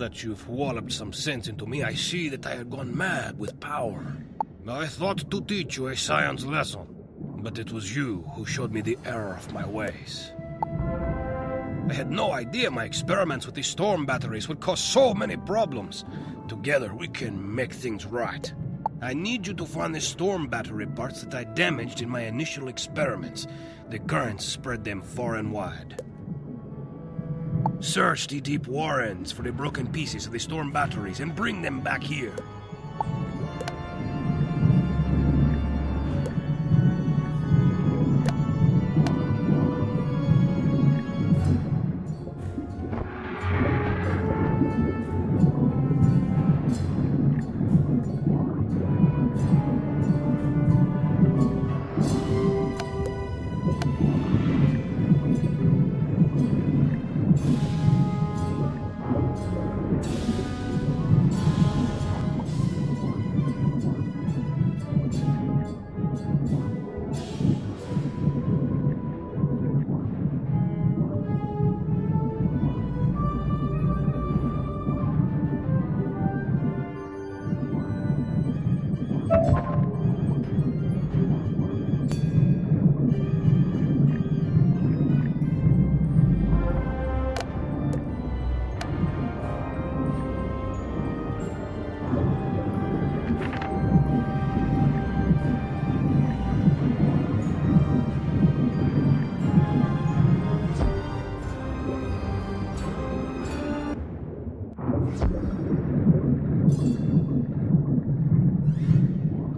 that you've walloped some sense into me, I see that I had gone mad with power. I thought to teach you a science lesson, but it was you who showed me the error of my ways. I had no idea my experiments with the storm batteries would cause so many problems. Together we can make things right. I need you to find the storm battery parts that I damaged in my initial experiments. The currents spread them far and wide. Search the deep warrens for the broken pieces of the storm batteries and bring them back here.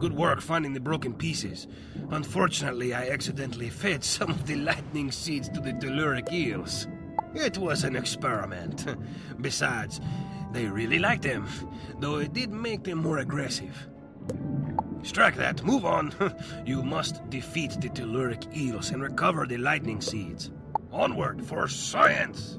Good work finding the broken pieces. Unfortunately, I accidentally fed some of the lightning seeds to the telluric eels. It was an experiment. Besides, they really liked them, though it did make them more aggressive. Strike that. Move on. You must defeat the telluric eels and recover the lightning seeds. Onward for science!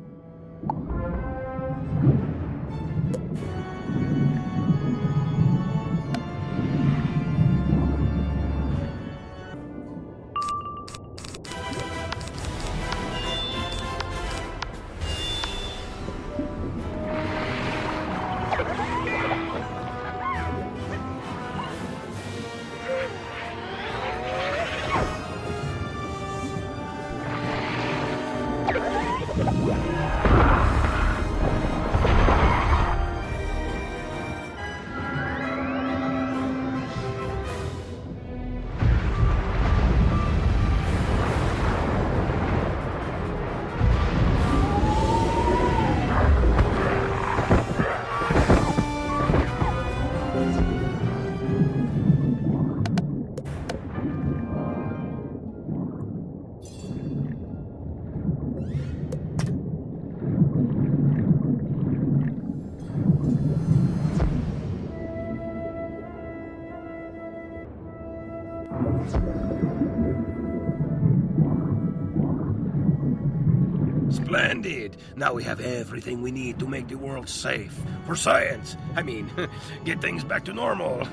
Splendid! Now we have everything we need to make the world safe. For science! I mean, get things back to normal.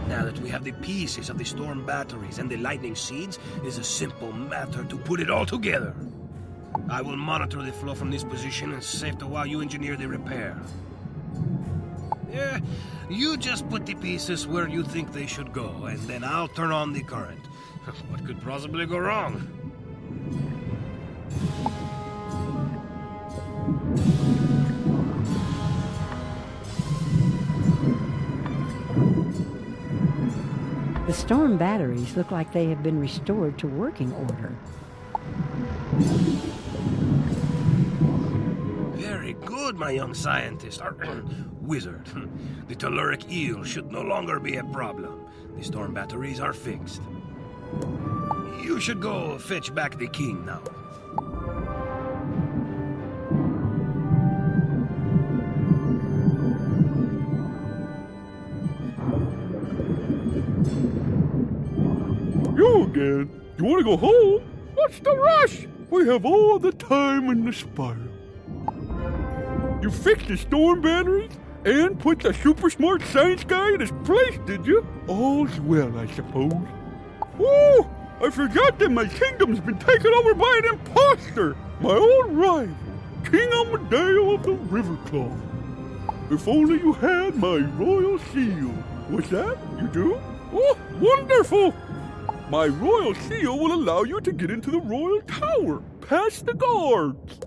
Now that we have the pieces of the storm batteries and the lightning seeds, it is a simple matter to put it all together. I will monitor the flow from this position and save to while you engineer the repair. Yeah, you just put the pieces where you think they should go, and then I'll turn on the current. What could possibly go wrong? The storm batteries look like they have been restored to working order. Very good, my young scientist. Wizard. The telluric eel should no longer be a problem. The storm batteries are fixed. You should go fetch back the king now. You again? You want to go home? What's the rush? We have all the time in the spiral. You fixed the storm batteries and put the super smart science guy in his place, did you? All's well, I suppose. Woo! I forgot that my kingdom's been taken over by an imposter, my old rival. King Amadeo of the Riverclaw. If only you had my royal seal. What's that? You do? Oh, wonderful! My royal seal will allow you to get into the royal tower, past the guards.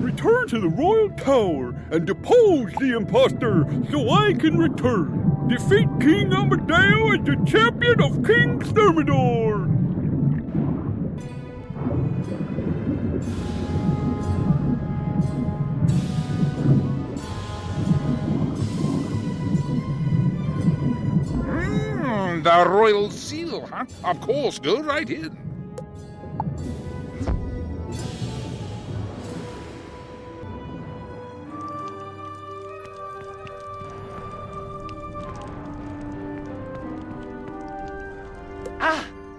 Return to the royal tower and depose the impostor so I can return. Defeat King Amadeo as the champion of King Thermidor. The royal seal, huh? Of course, go right in.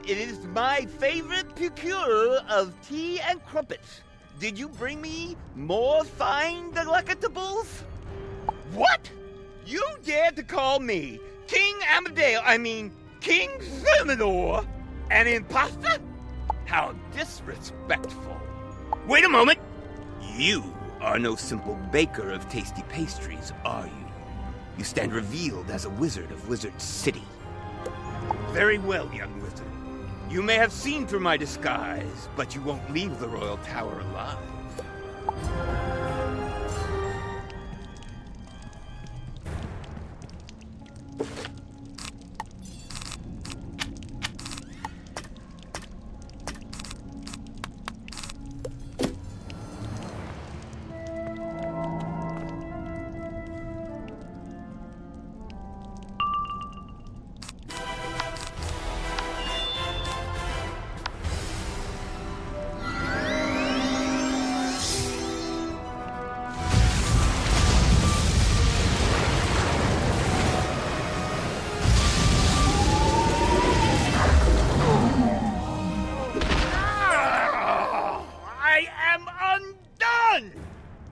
It is my favorite procure of tea and crumpets. Did you bring me more fine collectibles? What? You dared to call me King King Thermidor, an imposter? How disrespectful. Wait a moment. You are no simple baker of tasty pastries, are you? You stand revealed as a wizard of Wizard City. Very well, young wizard. You may have seen through my disguise, but you won't leave the Royal Tower alive.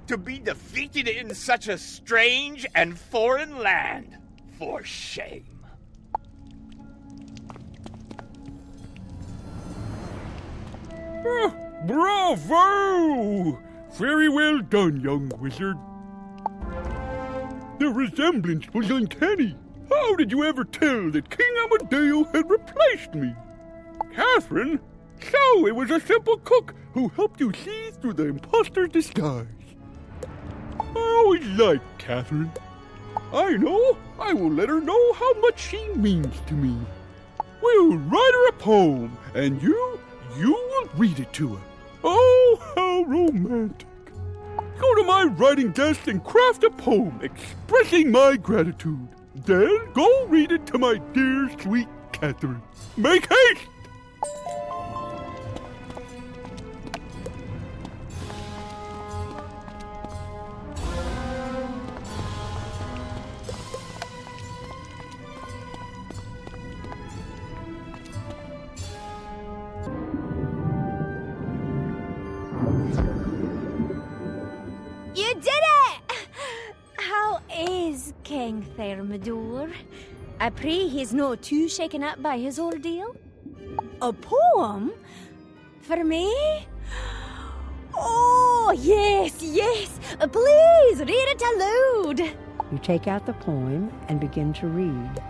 To be defeated in such a strange and foreign land. For shame. Bravo! Very well done, young wizard. The resemblance was uncanny. How did you ever tell that King Amadeo had replaced me? Catherine? So it was a simple cook who helped you see through the imposter's disguise. I always liked Catherine. I know. I will let her know how much she means to me. We'll write her a poem, and you will read it to her. Oh, how romantic. Go to my writing desk and craft a poem expressing my gratitude. Then go read it to my dear, sweet Catherine. Make haste! You did it! How is King Thermidor? I pray he's not too shaken up by his ordeal. A poem? For me? Oh, yes, yes! Please, read it aloud! You take out the poem and begin to read.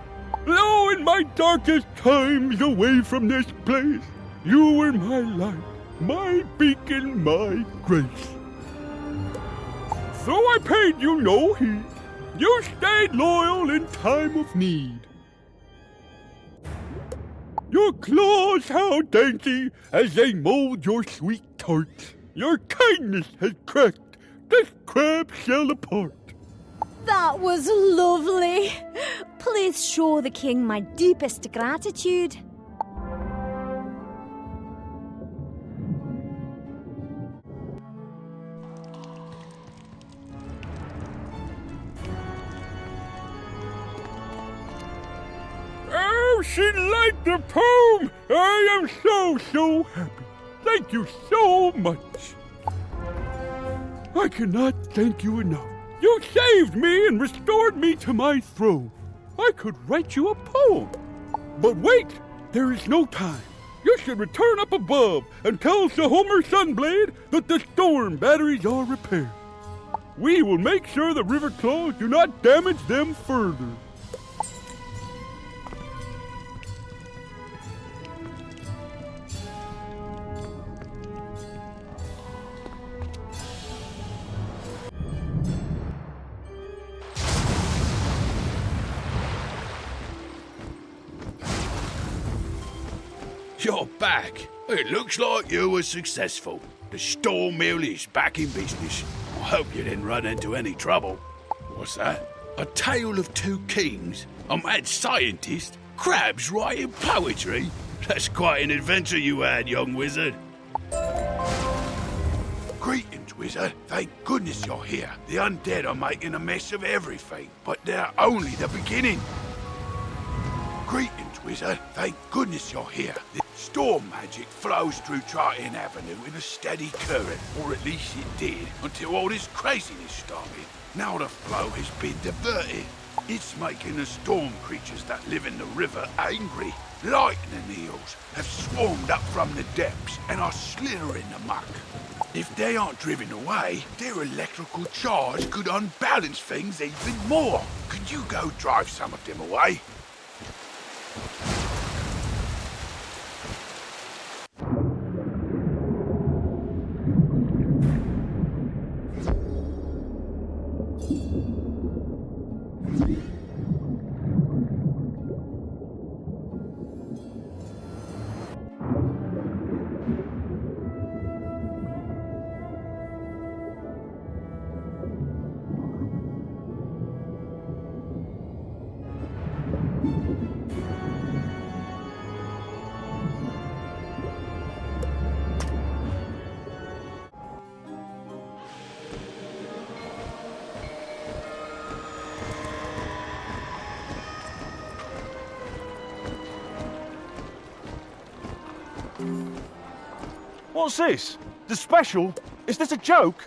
Lo, in my darkest times away from this place, you were my light, my beacon, my grace. Though I paid you no heed, you stayed loyal in time of need. Your claws how dainty as they mold your sweet tarts. Your kindness has cracked this crab shell apart. That was lovely. Please show the king my deepest gratitude. Oh, she liked the poem! I am so happy. Thank you so much. I cannot thank you enough. You saved me and restored me to my throne. I could write you a poem. But wait! There is no time. You should return up above and tell Sir Homer Sunblade that the storm batteries are repaired. We will make sure the river claws do not damage them further. You're back. It looks like you were successful. The storm mill is back in business. I hope you didn't run into any trouble. What's that? A tale of two kings? A mad scientist? Crabs writing poetry? That's quite an adventure you had, young wizard. Greetings, wizard. Thank goodness you're here. The undead are making a mess of everything, but they're only the beginning. Greetings, wizard. Thank goodness you're here. The storm magic flows through Triton Avenue in a steady current, or at least it did, until all this craziness started. Now the flow has been diverted. It's making the storm creatures that live in the river angry. Lightning eels have swarmed up from the depths and are slithering amok. If they aren't driven away, their electrical charge could unbalance things even more. Could you go drive some of them away? What's this? The special? Is this a joke?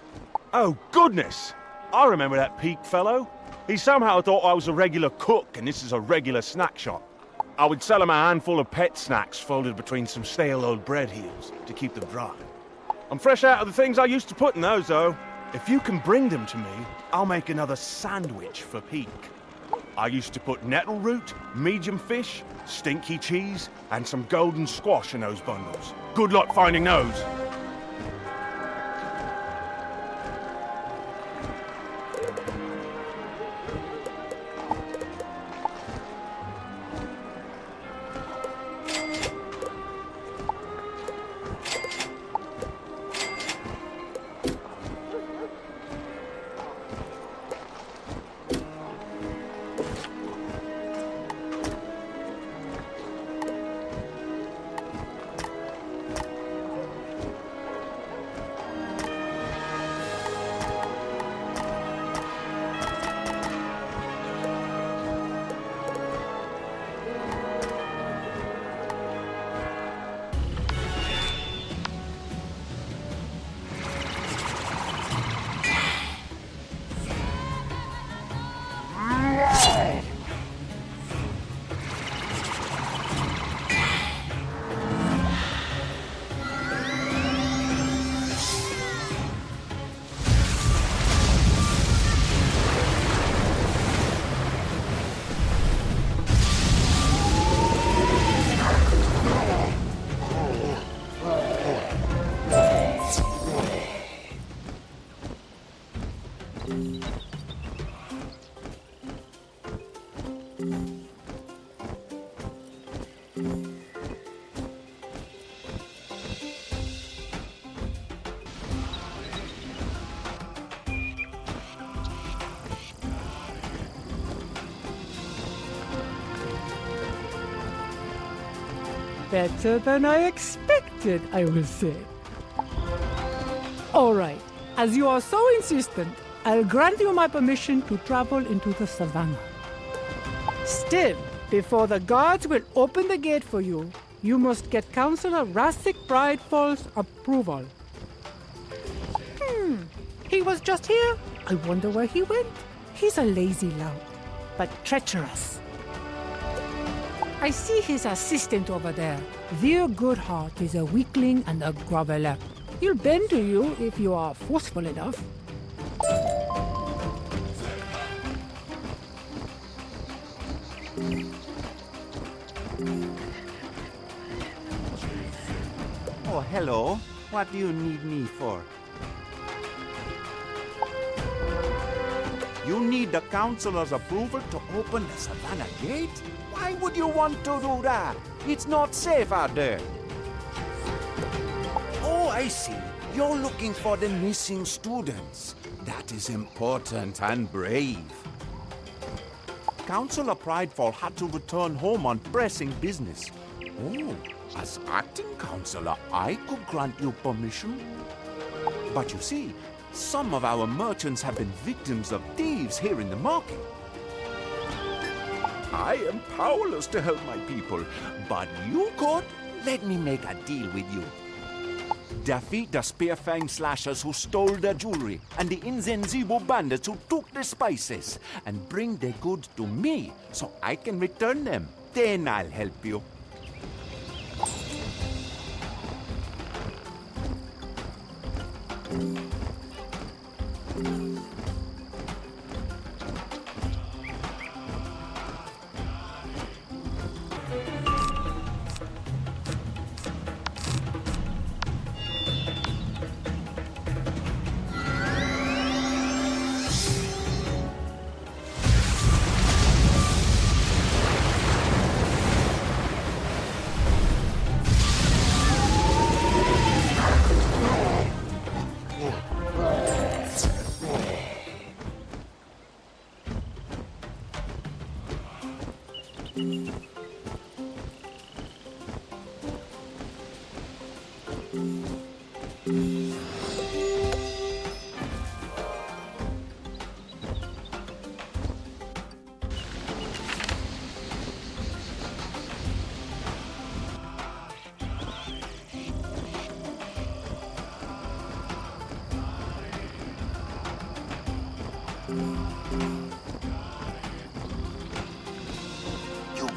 Oh, goodness! I remember that Peak fellow. He somehow thought I was a regular cook and this is a regular snack shop. I would sell him a handful of pet snacks folded between some stale old bread heels to keep them dry. I'm fresh out of the things I used to put in those, though. If you can bring them to me, I'll make another sandwich for Peak. I used to put nettle root, medium fish, stinky cheese, and some golden squash in those bundles. Good luck finding those. Better than I expected, I will say. All right, as you are so insistent, I'll grant you my permission to travel into the savannah. Still, before the guards will open the gate for you, you must get Councillor Rassic Bridefall's approval. He was just here. I wonder where he went. He's a lazy lout, but treacherous. I see his assistant over there. Their Goodheart is a weakling and a groveler. He'll bend to you if you are forceful enough. Oh, hello. What do you need me for? You need the councilor's approval to open the Savannah Gate? Why would you want to do that? It's not safe out there. Oh, I see. You're looking for the missing students. That is important and brave. Councilor Prideful had to return home on pressing business. Oh, as acting councilor, I could grant you permission. But you see, some of our merchants have been victims of thieves here in the market. I am powerless to help my people, but you could. Let me make a deal with you. Defeat the Spearfang slashers who stole their jewelry and the Inzenzibo bandits who took the spices, and bring the goods to me so I can return them. Then I'll help you.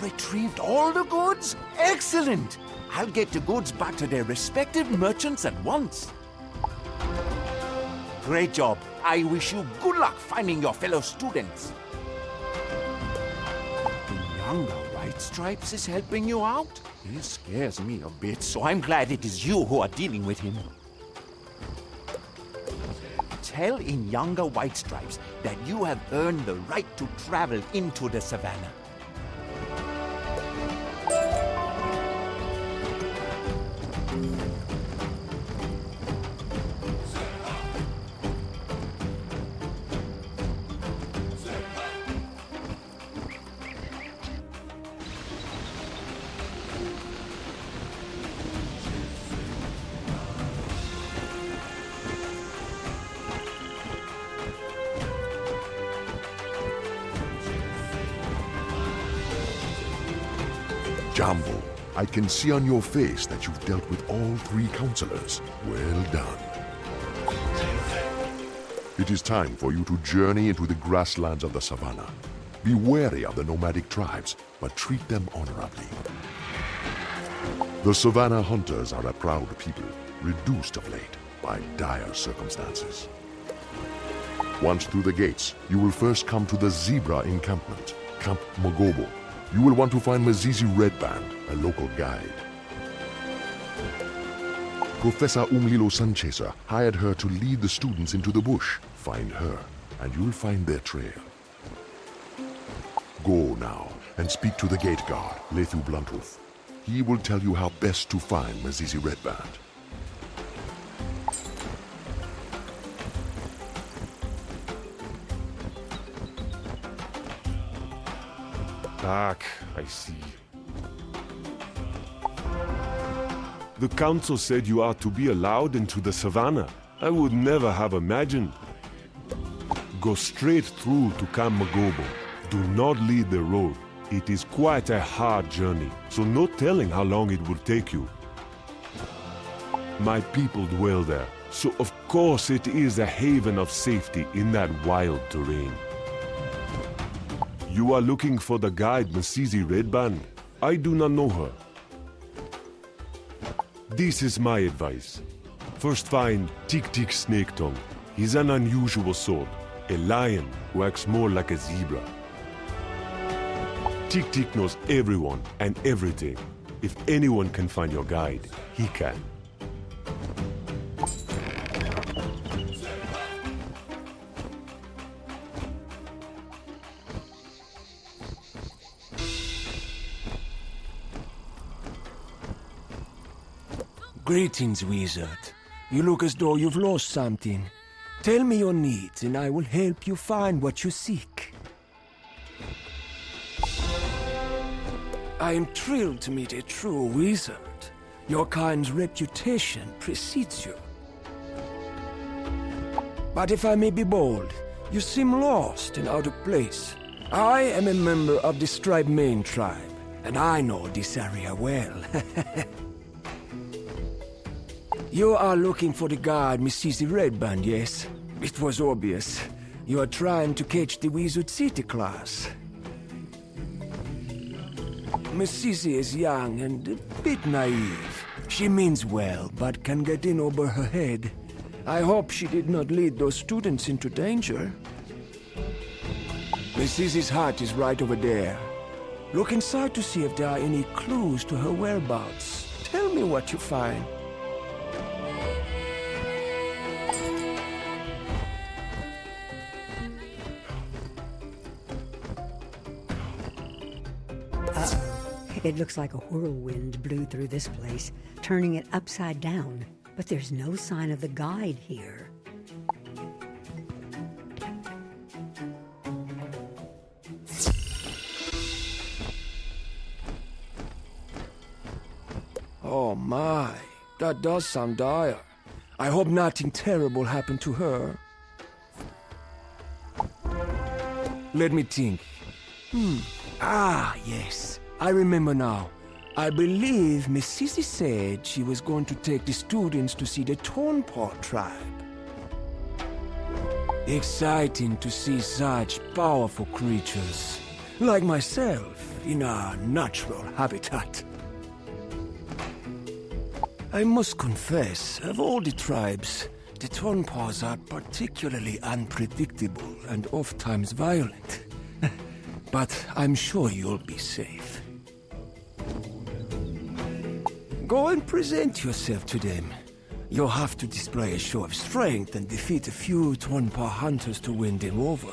Retrieved all the goods? Excellent! I'll get the goods back to their respective merchants at once. Great job. I wish you good luck finding your fellow students. The younger White Stripes is helping you out? He scares me a bit, so I'm glad it is you who are dealing with him. Tell in younger White Stripes that you have earned the right to travel into the savannah. Jambo, I can see on your face that you've dealt with all three counselors. Well done. It is time for you to journey into the grasslands of the savannah. Be wary of the nomadic tribes, but treat them honorably. The savannah hunters are a proud people, reduced of late by dire circumstances. Once through the gates, you will first come to the zebra encampment, Camp Magobo. You will want to find Mazizi Redband, a local guide. Professor Umlilo Sunchaser hired her to lead the students into the bush. Find her, and you'll find their trail. Go now and speak to the gate guard, Lethu Bluntooth. He will tell you how best to find Mazizi Redband. I see. The council said you are to be allowed into the savannah. I would never have imagined. Go straight through to Camp Magobo. Do not lead the road. It is quite a hard journey, so no telling how long it will take you. My people dwell there, so of course it is a haven of safety in that wild terrain. You are looking for the guide, Mazizi Redband. I do not know her. This is my advice. First find Tik Tik Snake Tongue. He's an unusual sort. A lion who acts more like a zebra. Tik Tik knows everyone and everything. If anyone can find your guide, he can. Greetings, wizard. You look as though you've lost something. Tell me your needs, and I will help you find what you seek. I am thrilled to meet a true wizard. Your kind's reputation precedes you. But if I may be bold, you seem lost and out of place. I am a member of the Striped Mane tribe, and I know this area well. You are looking for the guard, Mrs. Redband, yes? It was obvious. You are trying to catch the Wizard City class. Mrs. is young and a bit naive. She means well, but can get in over her head. I hope she did not lead those students into danger. Mrs.'s hut is right over there. Look inside to see if there are any clues to her whereabouts. Tell me what you find. It looks like a whirlwind blew through this place, turning it upside down. But there's no sign of the guide here. Oh my, that does sound dire. I hope nothing terrible happened to her. Let me think. Ah, yes. I remember now. I believe Miss Sissy said she was going to take the students to see the Tornpaw tribe. Exciting to see such powerful creatures, like myself, in our natural habitat. I must confess, of all the tribes, the Tornpaws are particularly unpredictable and oft-times violent. But I'm sure you'll be safe. Go and present yourself to them. You'll have to display a show of strength and defeat a few Tornpaw hunters to win them over.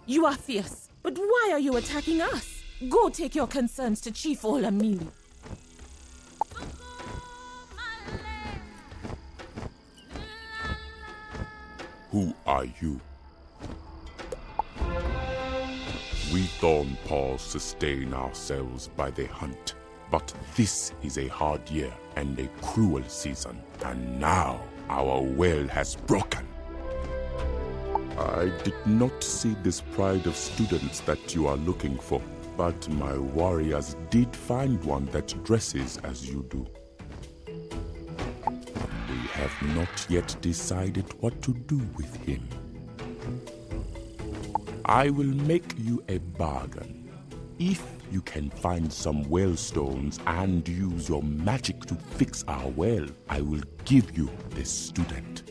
You are fierce, but why are you attacking us? Go take your concerns to Chief Olamili. Who are you? We Thornpaws sustain ourselves by the hunt. But this is a hard year and a cruel season. And now our well has broken. I did not see this pride of students that you are looking for, but my warriors did find one that dresses as you do. We have not yet decided what to do with him. I will make you a bargain. If you can find some well stones and use your magic to fix our well, I will give you this student.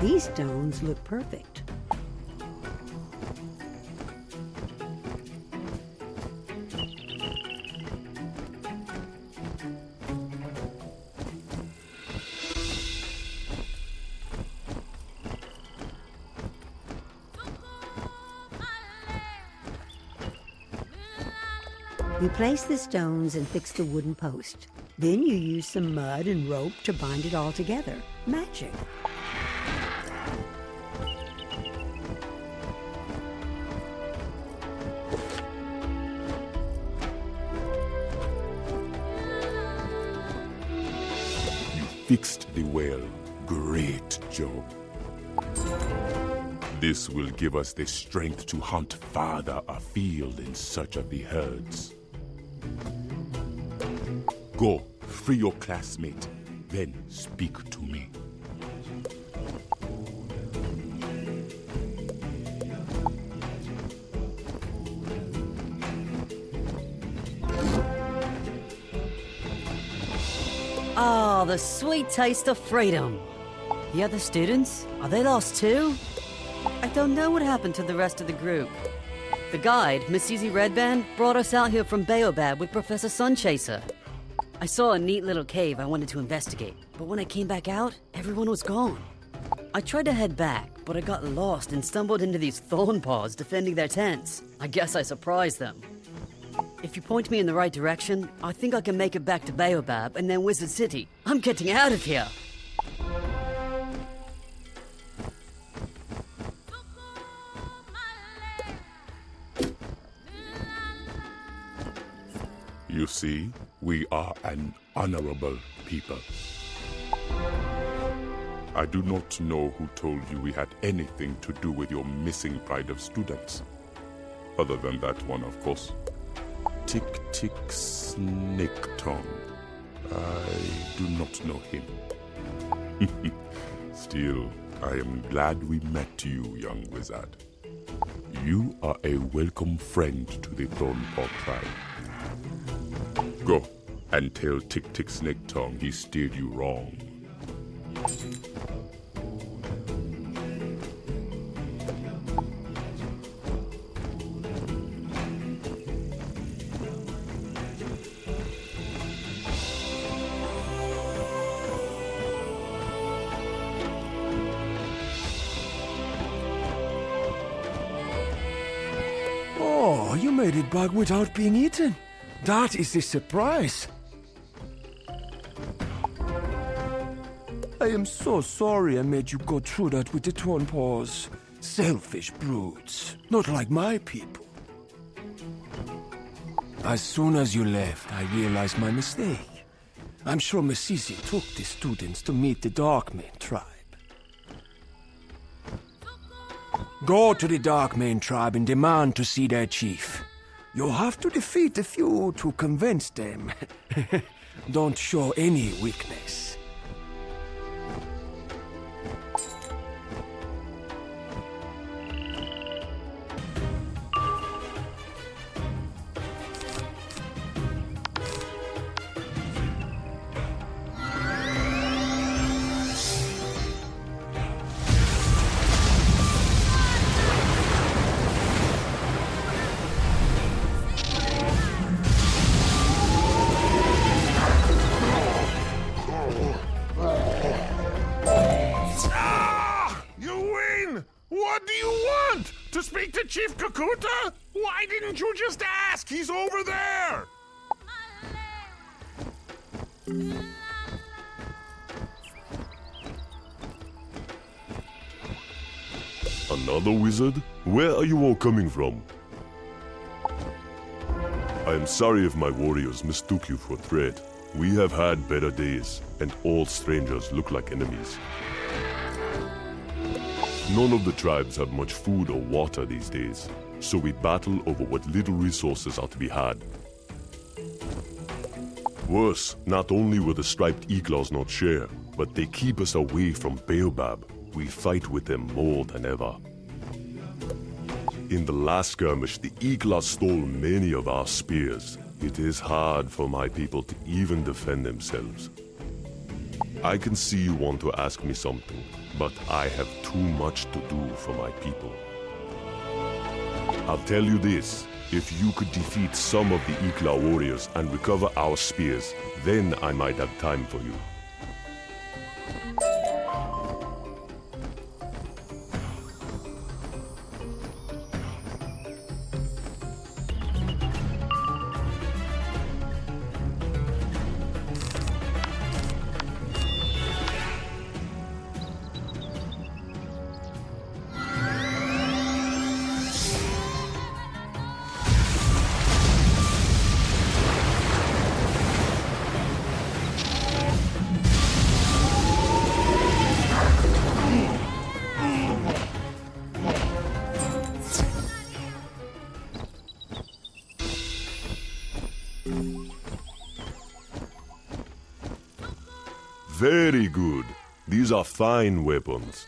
These stones look perfect. You place the stones and fix the wooden post. Then you use some mud and rope to bind it all together. Magic. Fixed the well. Great job. This will give us the strength to hunt farther afield in search of the herds. Go, free your classmate, then speak to me. Ah, the sweet taste of freedom. The other students, are they lost too? I don't know what happened to the rest of the group. The guide, Miss Easy Redband, brought us out here from Baobab with Professor Sunchaser. I saw a neat little cave I wanted to investigate, but when I came back out, everyone was gone. I tried to head back, but I got lost and stumbled into these thorn paws defending their tents. I guess I surprised them. If you point me in the right direction, I think I can make it back to Baobab and then Wizard City. I'm getting out of here! You see, we are an honorable people. I do not know who told you we had anything to do with your missing pride of students. Other than that one, of course. Tick-Tick Snake Tongue. I do not know him. Still, I am glad we met you, young wizard. You are a welcome friend to the Thornpaw tribe. Go and tell Tick-Tick Snake Tongue he steered you wrong. Oh, you made it back without being eaten. That is a surprise. I am so sorry I made you go through that with the torn paws. Selfish brutes, not like my people. As soon as you left, I realized my mistake. I'm sure Masisi took the students to meet the Darkmane tribe. Go to the Darkmane tribe and demand to see their chief. You'll have to defeat a few to convince them. Don't show any weakness. Chief Kakuta? Why didn't you just ask? He's over there! Another wizard? Where are you all coming from? I am sorry if my warriors mistook you for a threat. We have had better days, and all strangers look like enemies. None of the tribes have much food or water these days, so we battle over what little resources are to be had. Worse, not only will the striped eagles not share, but they keep us away from Baobab. We fight with them more than ever. In the last skirmish, the eagles stole many of our spears. It is hard for my people to even defend themselves. I can see you want to ask me something, but I have too much to do for my people. I'll tell you this, if you could defeat some of the Ikla warriors and recover our spears, then I might have time for you. Very good. These are fine weapons.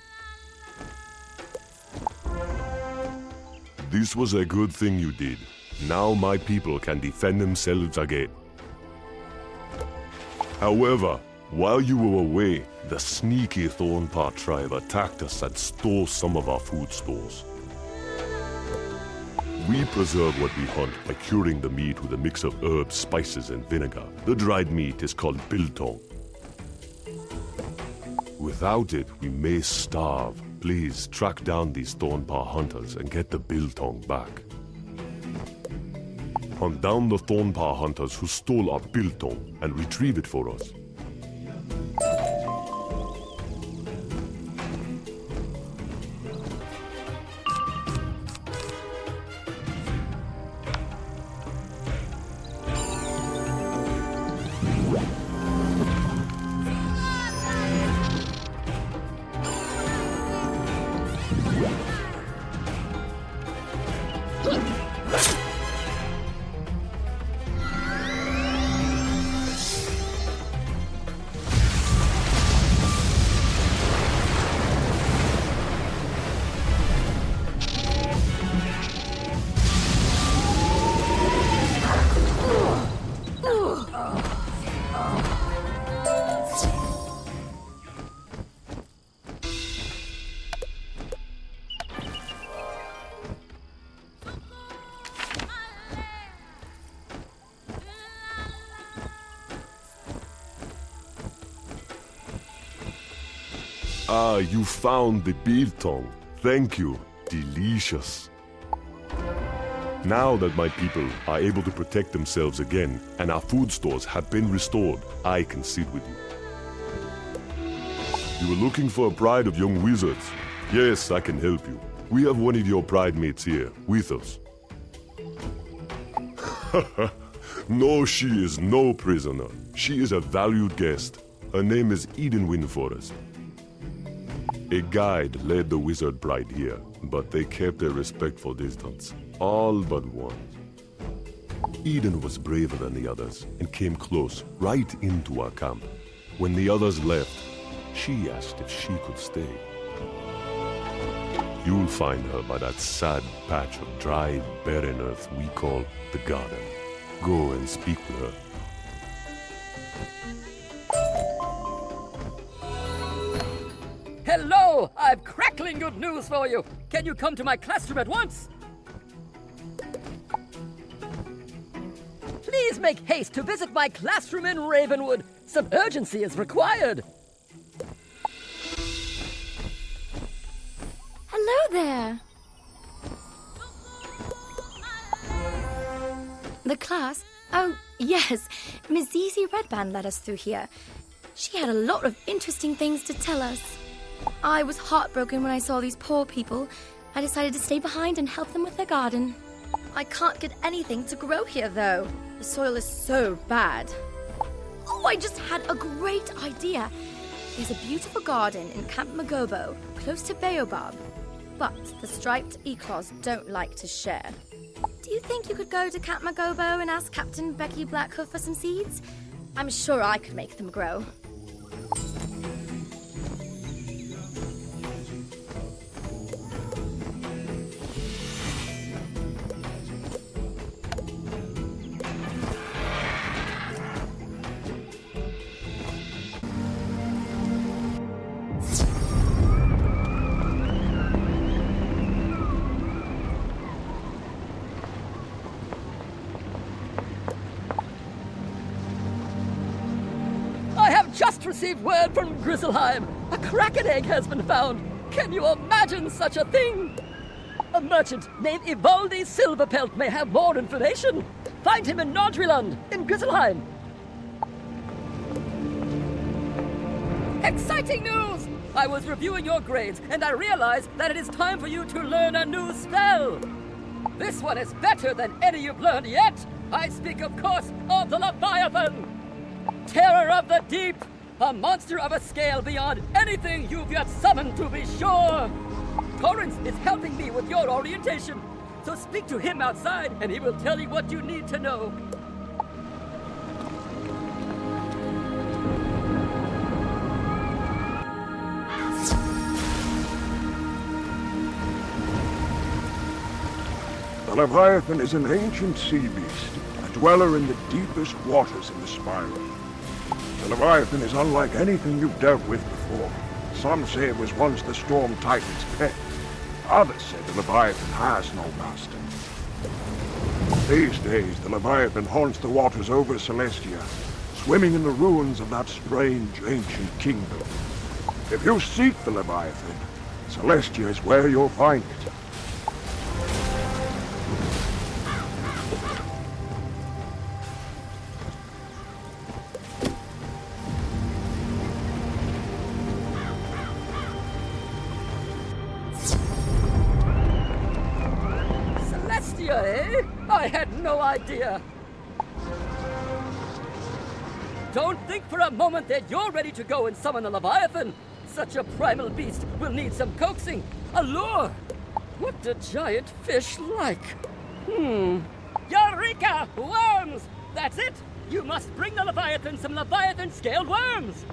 This was a good thing you did. Now my people can defend themselves again. However, while you were away, the sneaky Thornpaw tribe attacked us and stole some of our food stores. We preserve what we hunt by curing the meat with a mix of herbs, spices, and vinegar. The dried meat is called biltong. Without it, we may starve. Please track down these Thornpaw hunters and get the biltong back. Hunt down the Thornpaw hunters who stole our biltong and retrieve it for us. Ah, you found the biltong. Thank you. Delicious. Now that my people are able to protect themselves again, and our food stores have been restored, I can sit with you. You were looking for a pride of young wizards? Yes, I can help you. We have one of your pride mates here, with us. No, she is no prisoner. She is a valued guest. Her name is Eden Windforest. A guide led the wizard bride here, but they kept a respectful distance. All but one. Eden was braver than the others and came close, right into our camp. When the others left, she asked if she could stay. You'll find her by that sad patch of dried, barren earth we call the garden. Go and speak with her. Hello! I've crackling good news for you! Can you come to my classroom at once? Please make haste to visit my classroom in Ravenwood. Some urgency is required. Hello there. The class? Oh, yes. Miss Zizi Redband led us through here. She had a lot of interesting things to tell us. I was heartbroken when I saw these poor people. I decided to stay behind and help them with their garden. I can't get anything to grow here, though. The soil is so bad. Oh, I just had a great idea. There's a beautiful garden in Camp Magobo, close to Baobab. But the striped eclaws don't like to share. Do you think you could go to Camp Magobo and ask Captain Becky Blackhoof for some seeds? I'm sure I could make them grow. Just received word from Grizzleheim. A kraken egg has been found. Can you imagine such a thing? A merchant named Ivaldi Silverpelt may have more information. Find him in Nordriland, in Grizzleheim. Exciting news! I was reviewing your grades, and I realized that it is time for you to learn a new spell. This one is better than any you've learned yet. I speak, of course, of the Leviathan. Terror of the deep, a monster of a scale beyond anything you've yet summoned, to be sure. Torrance is helping me with your orientation, so speak to him outside and he will tell you what you need to know. The Leviathan is an ancient sea beast, a dweller in the deepest waters in the spiral. The Leviathan is unlike anything you've dealt with before. Some say it was once the Storm Titan's pet. Others say the Leviathan has no master. These days, the Leviathan haunts the waters over Celestia, swimming in the ruins of that strange ancient kingdom. If you seek the Leviathan, Celestia is where you'll find it. Celestia, eh? I had no idea. Don't think for a moment that you're ready to go and summon the Leviathan. Such a primal beast will need some coaxing, a lure. What a giant fish like. Eureka! Worms! That's it! You must bring the Leviathan some Leviathan-scaled worms!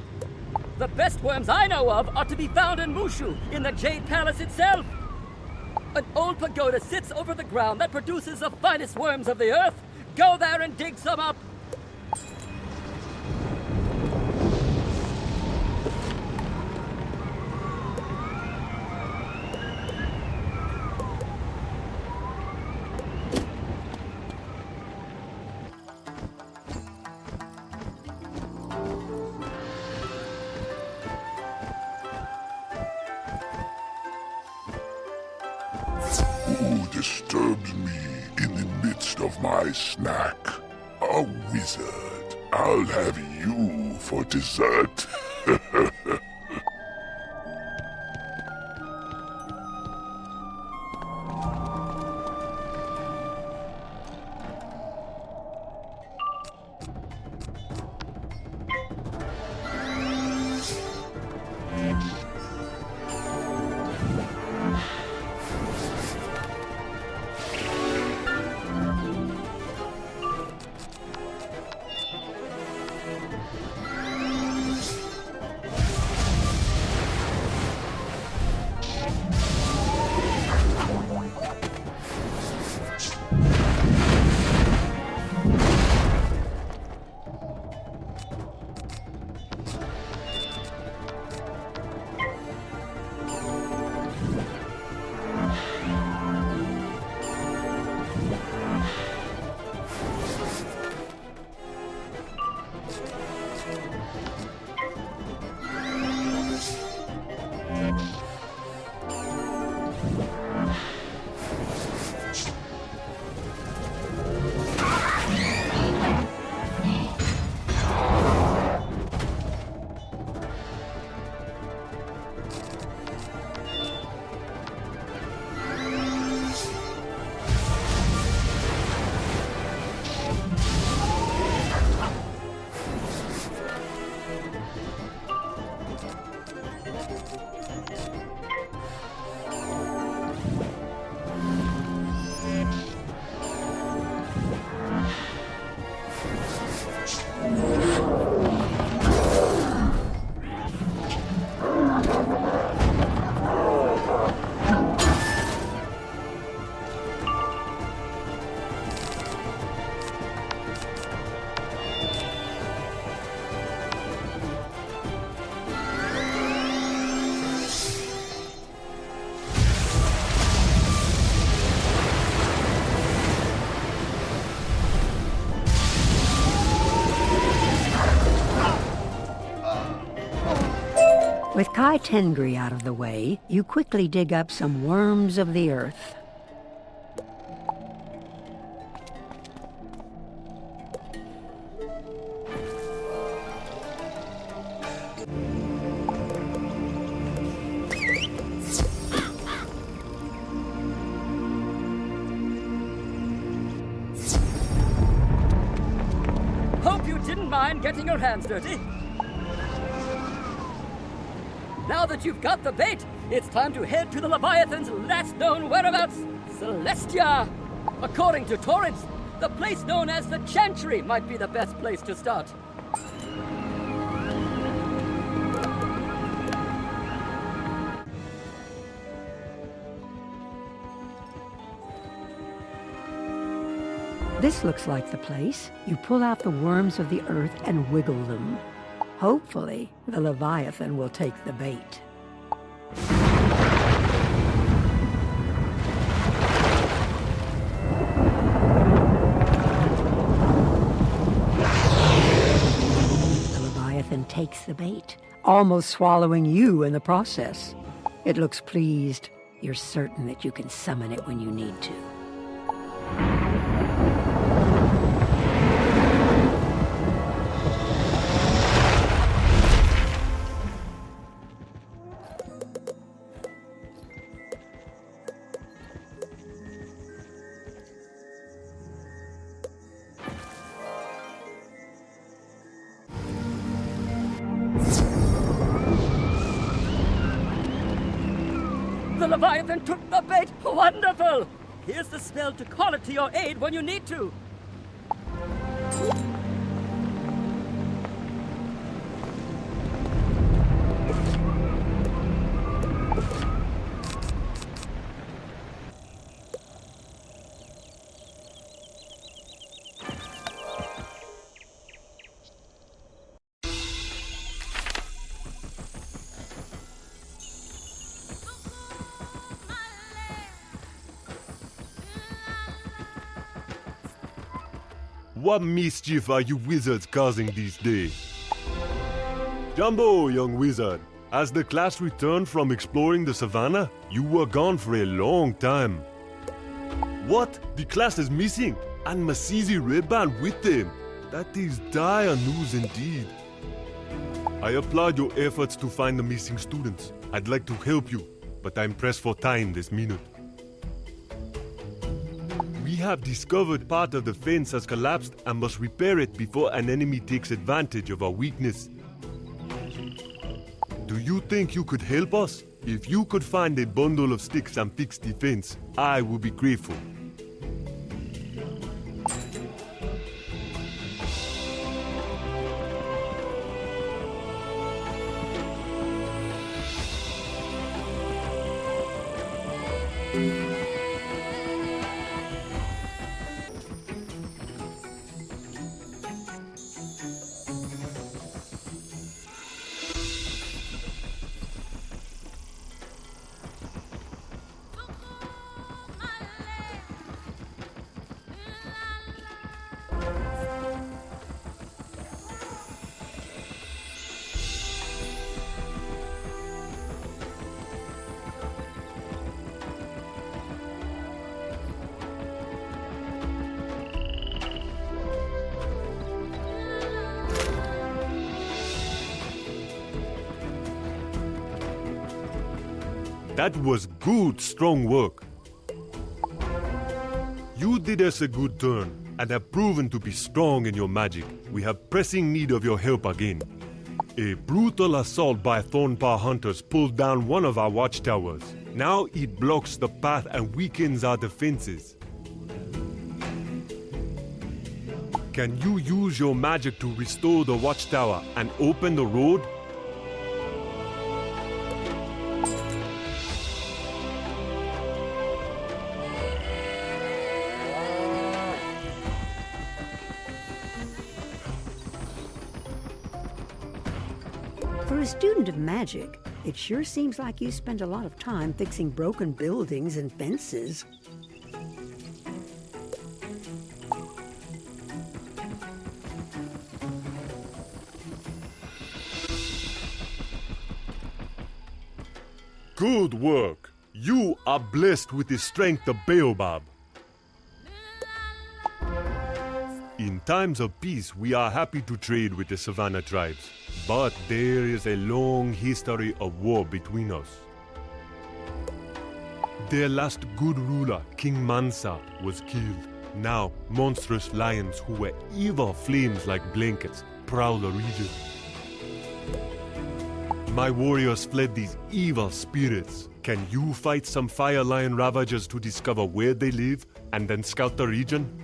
The best worms I know of are to be found in Mushu, in the Jade Palace itself. An old pagoda sits over the ground that produces the finest worms of the earth. Go there and dig some up. Who disturbs me in the midst of my snack? A wizard. I'll have you for dessert. With Kai Tengri out of the way, you quickly dig up some worms of the earth. Hope you didn't mind getting your hands dirty. Now that you've got the bait, it's time to head to the Leviathan's last known whereabouts, Celestia. According to Torrance, the place known as the Chantry might be the best place to start. This looks like the place. You pull out the worms of the earth and wiggle them. Hopefully, the Leviathan will take the bait. The Leviathan takes the bait, almost swallowing you in the process. It looks pleased. You're certain that you can summon it when you need to. The Leviathan took the bait! Wonderful! Here's the spell to call it to your aid when you need to. What mischief are you wizards causing these days? Jumbo, young wizard. As the class returned from exploring the savannah, you were gone for a long time. What? The class is missing? And Masizi Redband with them? That is dire news indeed. I applaud your efforts to find the missing students. I'd like to help you, but I'm pressed for time this minute. We have discovered part of the fence has collapsed and must repair it before an enemy takes advantage of our weakness. Do you think you could help us? If you could find a bundle of sticks and fix the fence, I would be grateful. That was good, strong work. You did us a good turn, and have proven to be strong in your magic. We have pressing need of your help again. A brutal assault by Thornpaw hunters pulled down one of our watchtowers. Now it blocks the path and weakens our defenses. Can you use your magic to restore the watchtower and open the road? For a student of magic, it sure seems like you spend a lot of time fixing broken buildings and fences. Good work! You are blessed with the strength of Baobab. In times of peace, we are happy to trade with the Savannah tribes. But there is a long history of war between us. Their last good ruler, King Mansa, was killed. Now, monstrous lions who were evil flames like blankets prowl the region. My warriors fled these evil spirits. Can you fight some fire lion ravagers to discover where they live and then scout the region?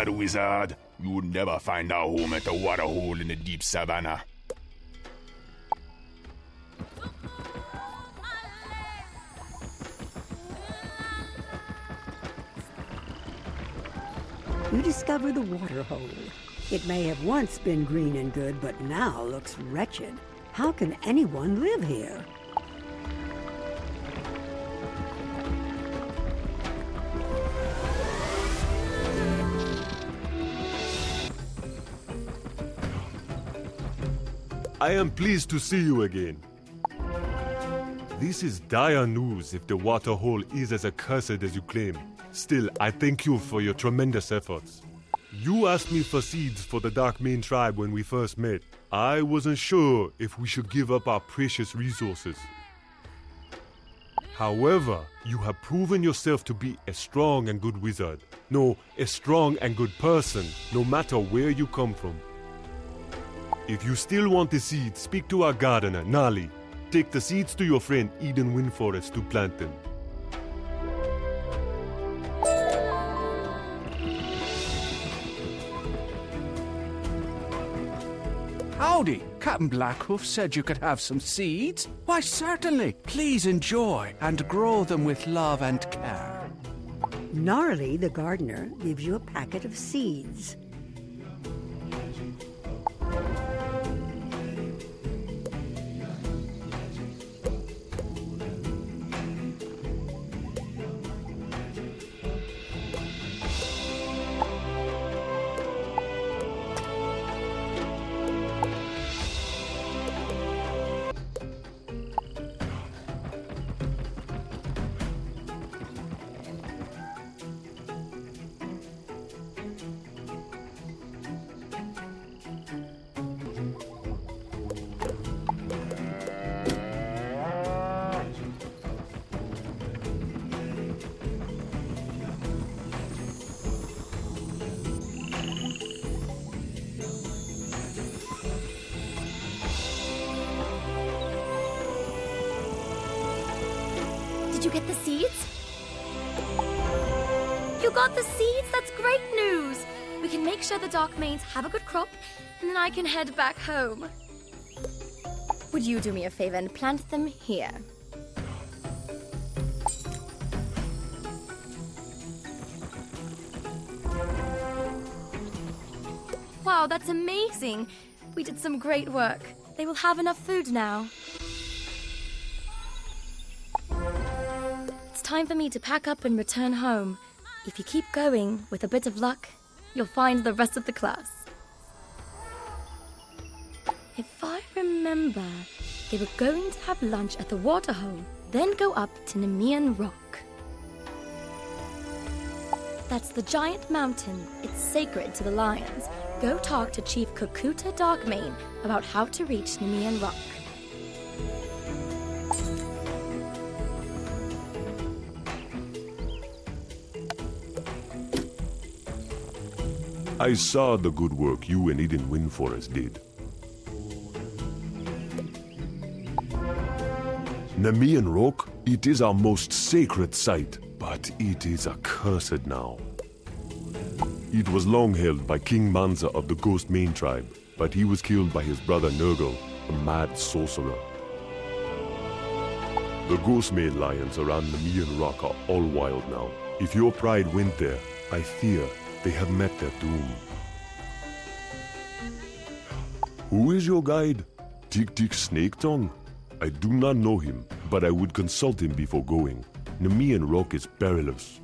bastard wizard. You would never find a home at a waterhole in the deep savannah. You discover the waterhole. It may have once been green and good, but now looks wretched. How can anyone live here? I am pleased to see you again. This is dire news if the waterhole is as accursed as you claim. Still, I thank you for your tremendous efforts. You asked me for seeds for the Dark Mane tribe when we first met. I wasn't sure if we should give up our precious resources. However, you have proven yourself to be a strong and good wizard. No, a strong and good person, no matter where you come from. If you still want the seeds, speak to our gardener, Nali. Take the seeds to your friend Eden Windforest to plant them. Howdy! Captain Blackhoof said you could have some seeds. Why, certainly. Please enjoy and grow them with love and care. Gnarly, the gardener, gives you a packet of seeds. Did you get the seeds? You got the seeds? That's great news! We can make sure the Dark Manes have a good crop, and then I can head back home. Would you do me a favor and plant them here? Wow, that's amazing! We did some great work. They will have enough food now. It's time for me to pack up and return home. If you keep going, with a bit of luck, you'll find the rest of the class. If I remember, they were going to have lunch at the waterhole, then go up to Nemean Rock. That's the giant mountain. It's sacred to the lions. Go talk to Chief Kukuta Darkmane about how to reach Nemean Rock. I saw the good work you and Eden Windforest did. Nemean Rock, it is our most sacred site, but it is accursed now. It was long held by King Manza of the Ghost Mane tribe, but he was killed by his brother Nurgle, a mad sorcerer. The Ghost Mane lions around Nemean Rock are all wild now. If your pride went there, I fear they have met their doom. Who is your guide? Tick Tick Snake Tongue? I do not know him, but I would consult him before going. Nemean Rock is perilous.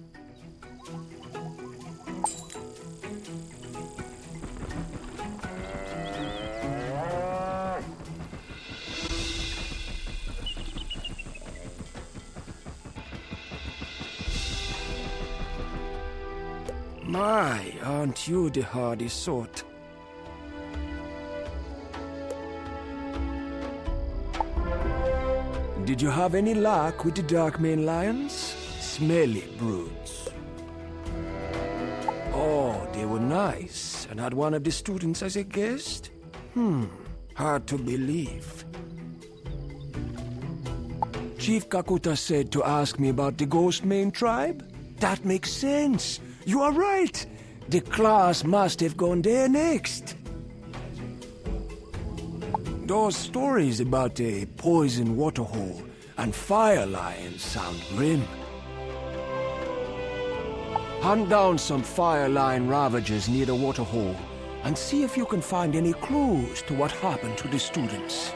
My, aren't you the hardy sort? Did you have any luck with the Darkmane lions? Smelly brutes. Oh, they were nice, and had one of the students as a guest? Hard to believe. Chief Kakuta said to ask me about the Ghost Mane tribe? That makes sense. You are right. The class must have gone there next. Those stories about a poison waterhole and fire lions sound grim. Hunt down some fire lion ravagers near the waterhole and see if you can find any clues to what happened to the students.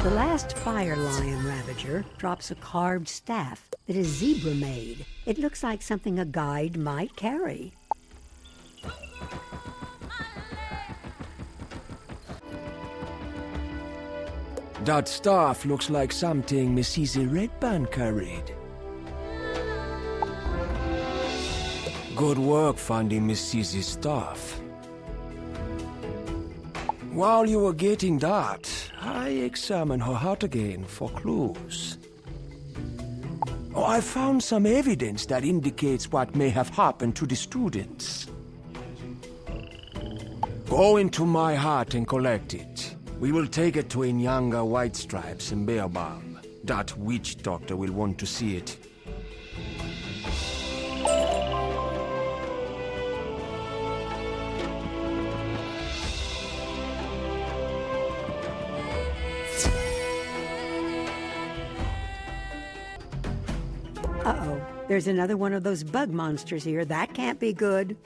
The last fire lion ravager drops a carved staff that is zebra made. It looks like something a guide might carry. That staff looks like something Mrs. Redband carried. Good work finding Mrs.'s staff. While you were getting that, I examined her hut again for clues. Oh, I found some evidence that indicates what may have happened to the students. Go into my hut and collect it. We will take it to Inyanga White Stripes in Bearbalm. That witch doctor will want to see it. Uh-oh, there's another one of those bug monsters here. That can't be good.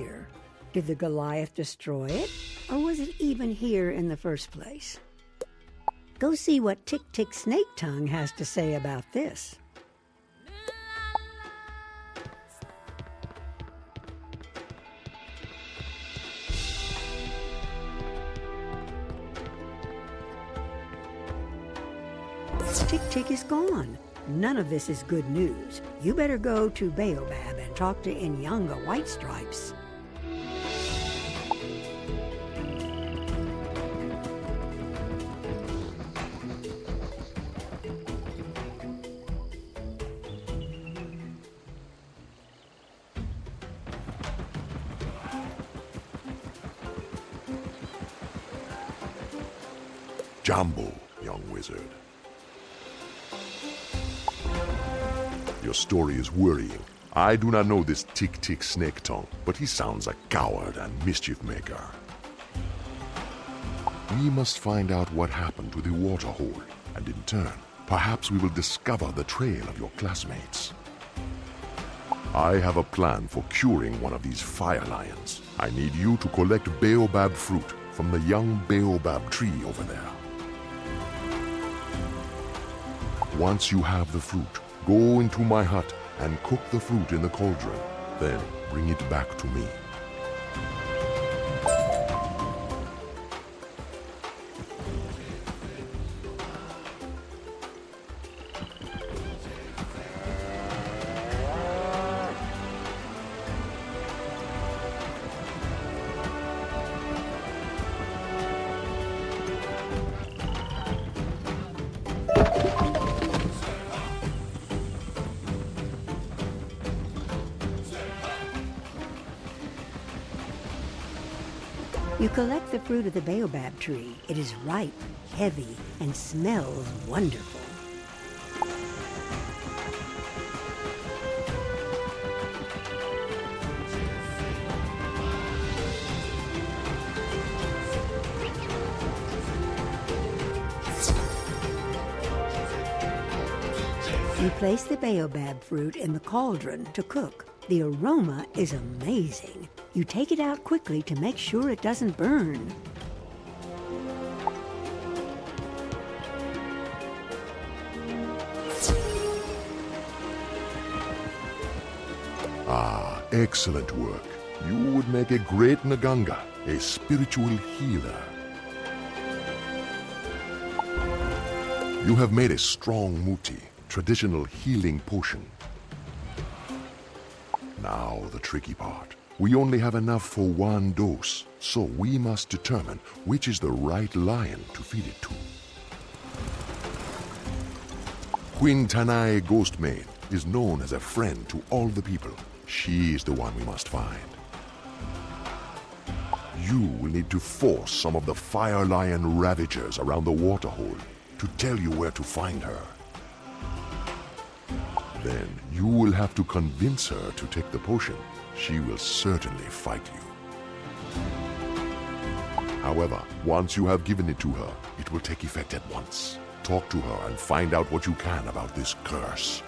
here. Did the Goliath destroy it, or was it even here in the first place? Go see what Tick Tick Snake Tongue has to say about this. Tick Tick is gone. None of this is good news. You better go to Baobab and talk to Inyanga White Stripes. Jambo, young wizard. Your story is worrying. I do not know this Tick Tick Snake Tongue, but he sounds a coward and mischief maker. We must find out what happened to the water hole, and in turn, perhaps we will discover the trail of your classmates. I have a plan for curing one of these fire lions. I need you to collect baobab fruit from the young baobab tree over there. Once you have the fruit, go into my hut and cook the fruit in the cauldron. Then bring it back to me. You collect the fruit of the baobab tree. It is ripe, heavy, and smells wonderful. You place the baobab fruit in the cauldron to cook. The aroma is amazing. You take it out quickly to make sure it doesn't burn. Ah, excellent work. You would make a great Nganga, a spiritual healer. You have made a strong muti, traditional healing potion. Now the tricky part. We only have enough for one dose, so we must determine which is the right lion to feed it to. Queen Tanai Ghostmaid is known as a friend to all the people. She is the one we must find. You will need to force some of the fire lion ravagers around the waterhole to tell you where to find her. Then you will have to convince her to take the potion. She will certainly fight you. However, once you have given it to her, it will take effect at once. Talk to her and find out what you can about this curse.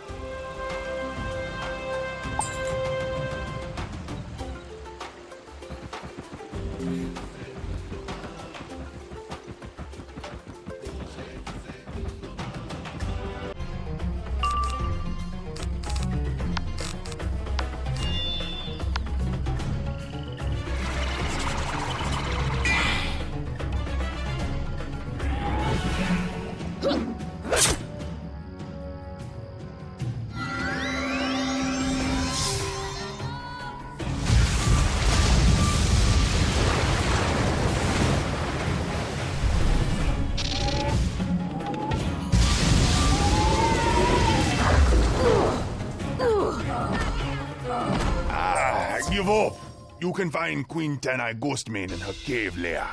Give up. You can find Queen Tanai Ghostmaid in her cave lair.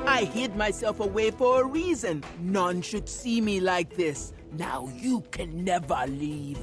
I I hid myself away for a reason. None should see me like this. Now you can never leave.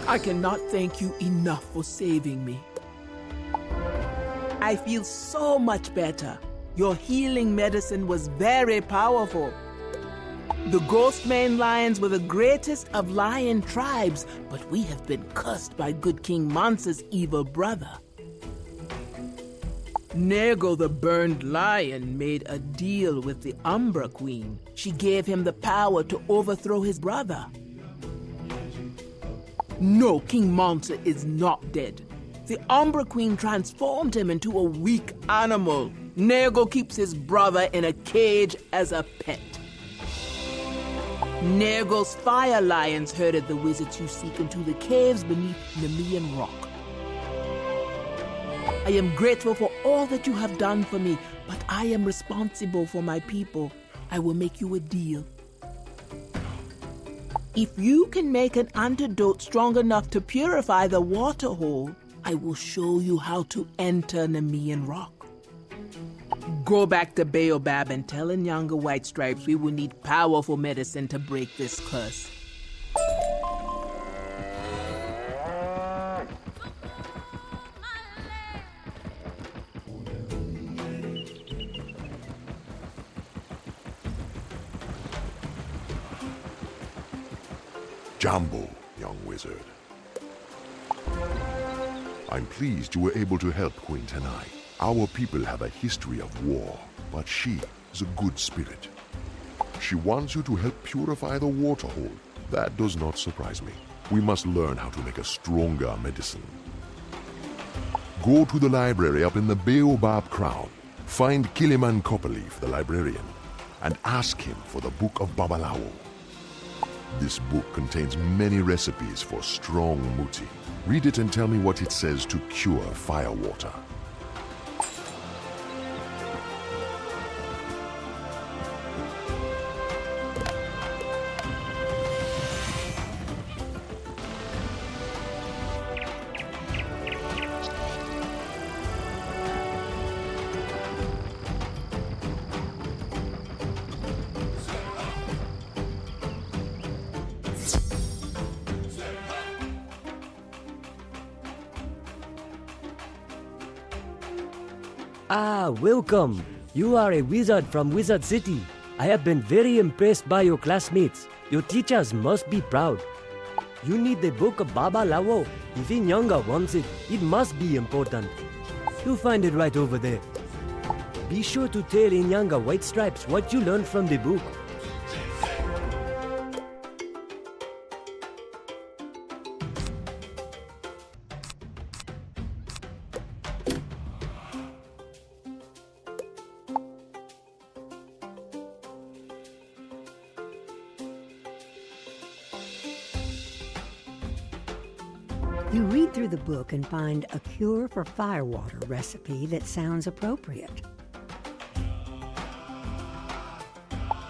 I cannot thank you enough for saving me. I feel so much better. Your healing medicine was very powerful. The Ghostmane lions were the greatest of lion tribes, but we have been cursed by good King Mansa's evil brother. Nergal the Burned Lion made a deal with the Umbra Queen. She gave him the power to overthrow his brother. No, King Mansa is not dead. The Umbra Queen transformed him into a weak animal. Nergal keeps his brother in a cage as a pet. Nergal's fire lions herded the wizards you seek into the caves beneath Nemean Rock. I am grateful for all that you have done for me, but I am responsible for my people. I will make you a deal. If you can make an antidote strong enough to purify the water hole, I will show you how to enter Nemean Rock. Go back to Baobab and tell Nyanga White Stripes we will need powerful medicine to break this curse. Jambo, young wizard. I'm pleased you were able to help Queen Tenai. Our people have a history of war, but she is a good spirit. She wants you to help purify the water hole. That does not surprise me. We must learn how to make a stronger medicine. Go to the library up in the Baobab Crown. Find Kiliman Copperleaf, the librarian, and ask him for the Book of Babalawo. This book contains many recipes for strong muti. Read it and tell me what it says to cure firewater. Ah, welcome. You are a wizard from Wizard City. I have been very impressed by your classmates. Your teachers must be proud. You need the book of Baba Lawo. If Inyanga wants it, it must be important. You'll find it right over there. Be sure to tell Inyanga White Stripes what you learned from the book. You read through the book and find a cure for firewater recipe that sounds appropriate.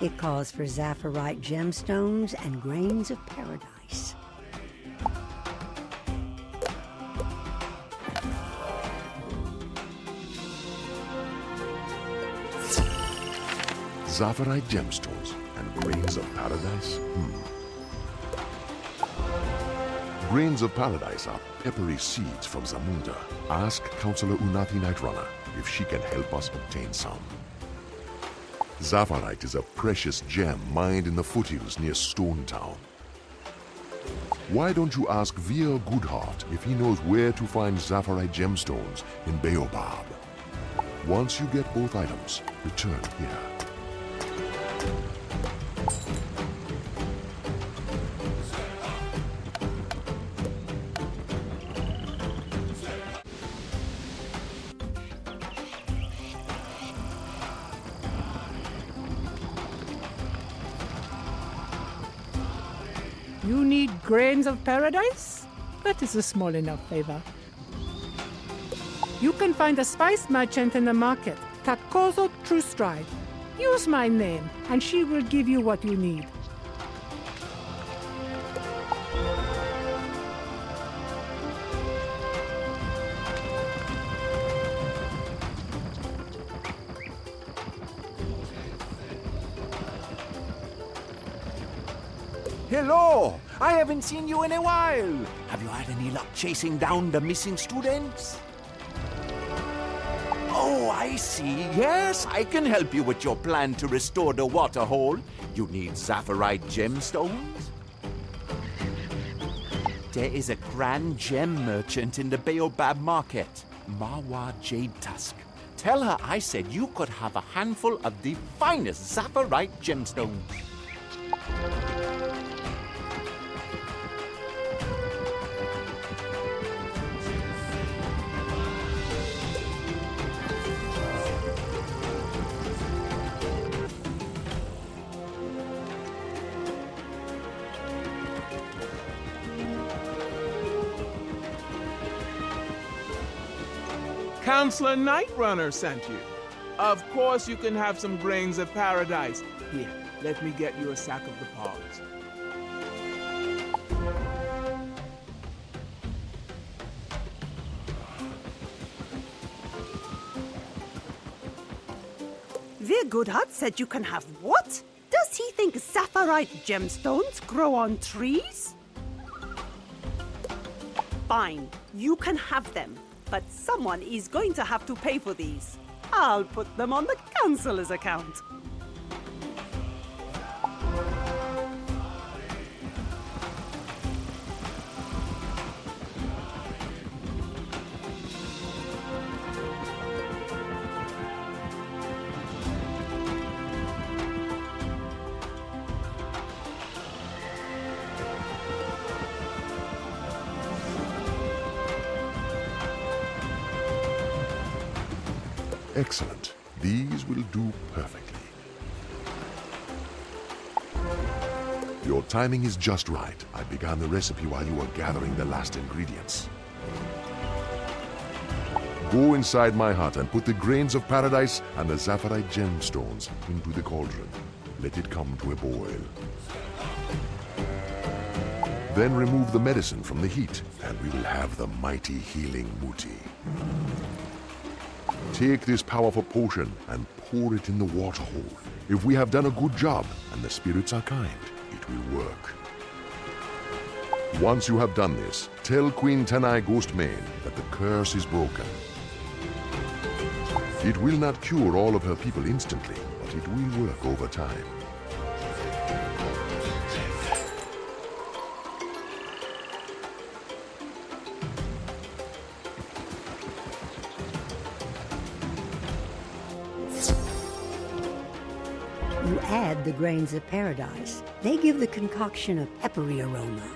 It calls for Zafarite gemstones and grains of paradise. Zafarite gemstones and grains of paradise? Grains of paradise are peppery seeds from Zamunda. Ask Counselor Unathi Nightrunner if she can help us obtain some. Zafarite is a precious gem mined in the foothills near Stone Town. Why don't you ask Veer Goodheart if he knows where to find Zafarite gemstones in Baobab? Once you get both items, return here. You need grains of paradise? That is a small enough favor. You can find a spice merchant in the market, Takozo Truestride. Use my name, and she will give you what you need. Hello! I haven't seen you in a while. Have you had any luck chasing down the missing students? Oh, I see. Yes, I can help you with your plan to restore the waterhole. You need Zafarite gemstones? There is a grand gem merchant in the Baobab market, Marwa Jade Tusk. Tell her I said you could have a handful of the finest Zafarite gemstones. Counselor Nightrunner sent you. Of course you can have some grains of paradise. Here, let me get you a sack of the pods. Veer Goodheart said you can have what? Does he think Zafarite gemstones grow on trees? Fine, you can have them. But someone is going to have to pay for these. I'll put them on the council's account. Excellent. These will do perfectly. Your timing is just right. I began the recipe while you were gathering the last ingredients. Go inside my hut and put the grains of paradise and the Zafarite gemstones into the cauldron. Let it come to a boil. Then remove the medicine from the heat, and we will have the mighty healing Muti. Take this powerful potion and pour it in the waterhole. If we have done a good job and the spirits are kind, it will work. Once you have done this, tell Queen Tanai Ghostmane that the curse is broken. It will not cure all of her people instantly, but it will work over time. You add the grains of paradise. They give the concoction a peppery aroma.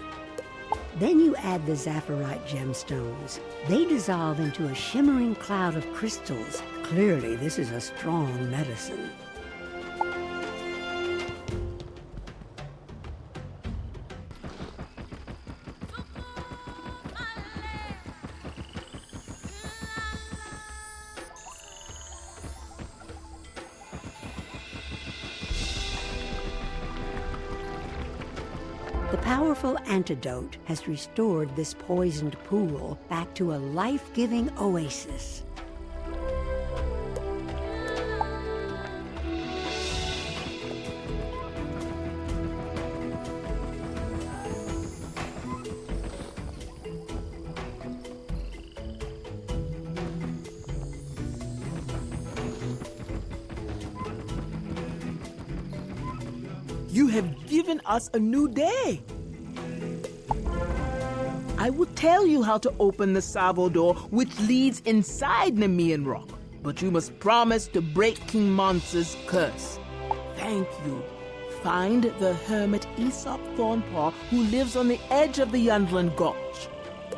Then you add the Zafarite gemstones. They dissolve into a shimmering cloud of crystals. Clearly, this is a strong medicine. The powerful antidote has restored this poisoned pool back to a life-giving oasis. You have given us a new day. I will tell you how to open the Savo door, which leads inside Nemean Rock. But you must promise to break King Monster's curse. Thank you. Find the hermit Aesop Thornpaw, who lives on the edge of the Yundland Gulch.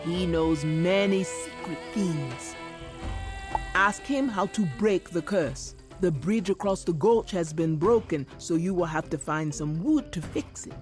He knows many secret things. Ask him how to break the curse. The bridge across the gulch has been broken, so you will have to find some wood to fix it.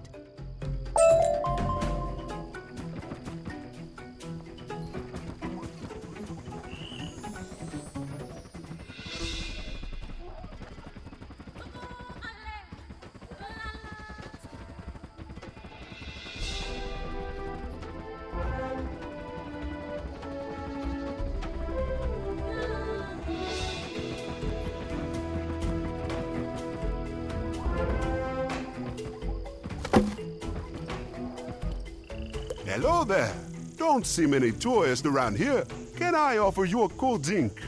Hello there. Don't see many tourists around here. Can I offer you a cold drink?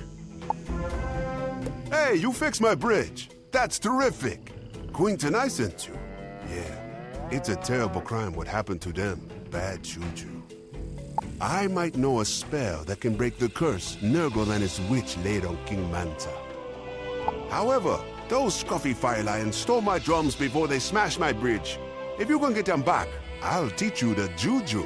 Hey, you fixed my bridge. That's terrific. Queen Tenai sent you. Yeah, it's a terrible crime what happened to them. Bad juju. I might know a spell that can break the curse Nurgle and his witch laid on King Manta. However, those scruffy fire lions stole my drums before they smashed my bridge. If you can get them back, I'll teach you the juju.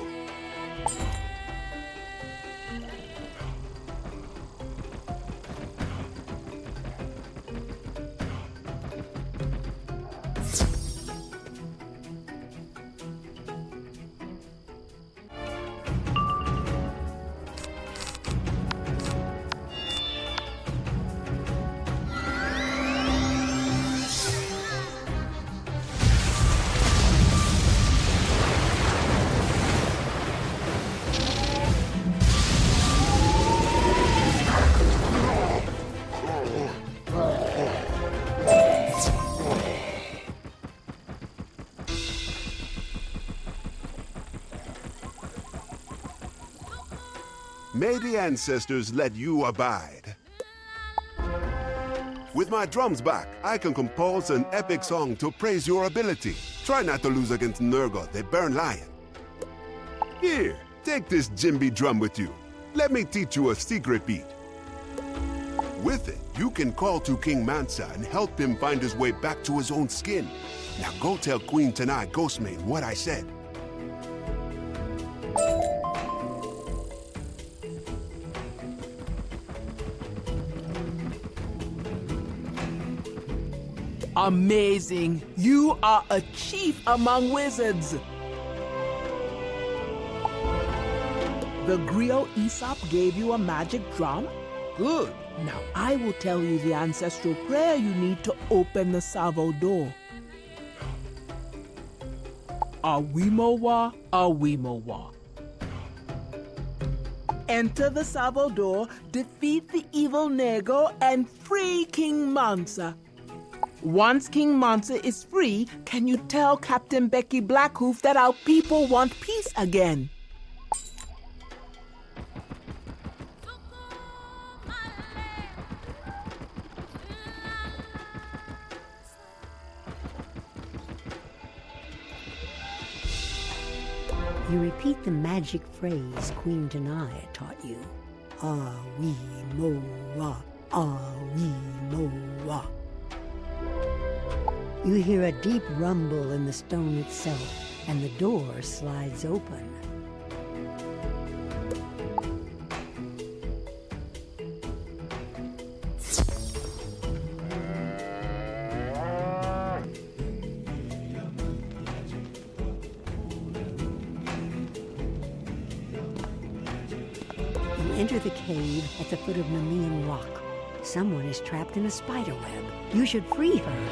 May the ancestors let you abide. With my drums back, I can compose an epic song to praise your ability. Try not to lose against Nurgle, the Burn Lion. Here, take this djembe drum with you. Let me teach you a secret beat. With it, you can call to King Mansa and help him find his way back to his own skin. Now go tell Queen Tenai Ghostmane what I said. Amazing! You are a chief among wizards! The griot Aesop gave you a magic drum? Good! Now I will tell you the ancestral prayer you need to open the Savo door. Awimowa, Awimowa. Enter the Savo door, defeat the evil Nego, and free King Mansa. Once King Mansa is free, can you tell Captain Becky Blackhoof that our people want peace again? You repeat the magic phrase Queen Tenai taught you. Ah-wee-mo-wa, ah-wee-mo-wa. You hear a deep rumble in the stone itself, and the door slides open. You enter the cave at the foot of Nemean Rock. Someone is trapped in a spider web. You should free her.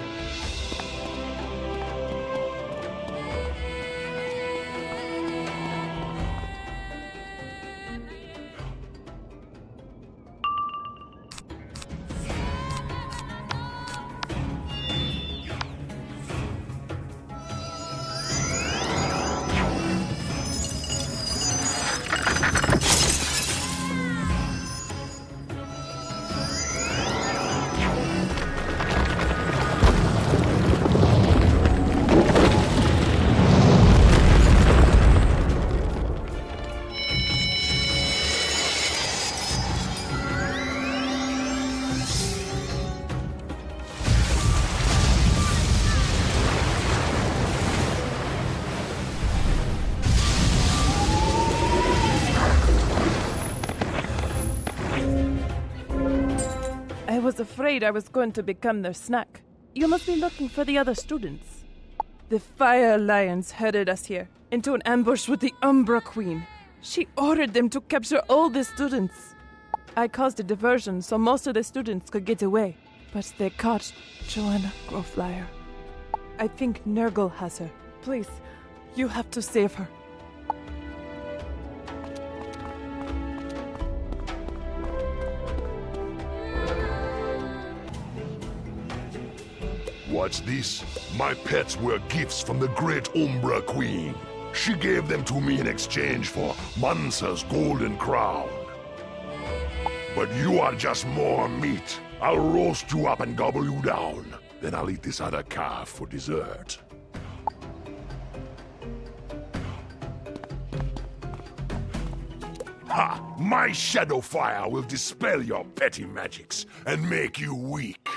afraid I was going to become their snack. You must be looking for the other students. The Fire Lions headed us here, into an ambush with the Umbra Queen. She ordered them to capture all the students. I caused a diversion so most of the students could get away, but they caught Joanna Growflyer. I think Nurgle has her. Please, you have to save her. What's this? My pets were gifts from the great Umbra Queen. She gave them to me in exchange for Mansa's golden crown. But you are just more meat. I'll roast you up and gobble you down. Then I'll eat this other calf for dessert. Ha! My shadow fire will dispel your petty magics and make you weak.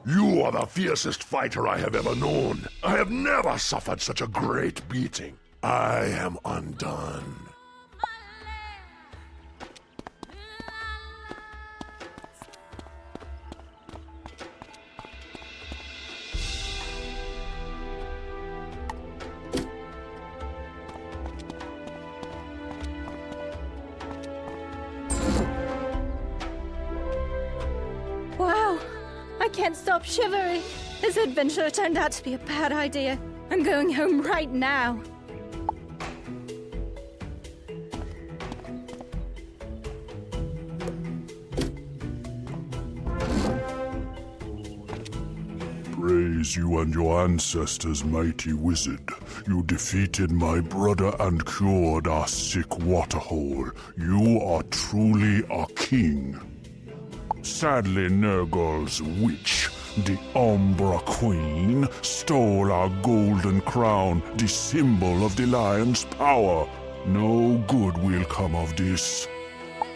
You are the fiercest fighter I have ever known. I have never suffered such a great beating. I am undone. Wow! I can't stop shivering. This adventure turned out to be a bad idea. I'm going home right now. Praise you and your ancestors, mighty wizard. You defeated my brother and cured our sick waterhole. You are truly a king. Sadly, Nurgle's witch, the Umbra Queen, stole our golden crown, the symbol of the lion's power. No good will come of this.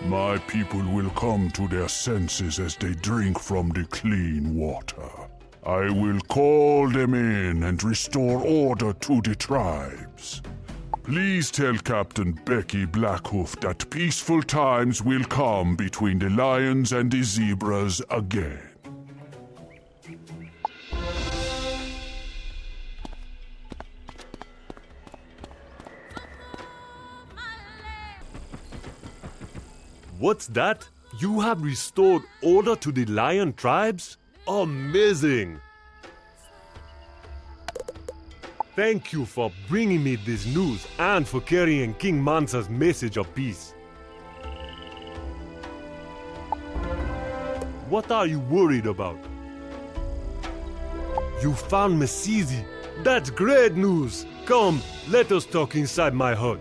My people will come to their senses as they drink from the clean water. I will call them in and restore order to the tribes. Please tell Captain Becky Blackhoof that peaceful times will come between the lions and the zebras again. What's that? You have restored order to the lion tribes? Amazing! Thank you for bringing me this news and for carrying King Mansa's message of peace. What are you worried about? You found Mesizi. That's great news! Come, let us talk inside my hut.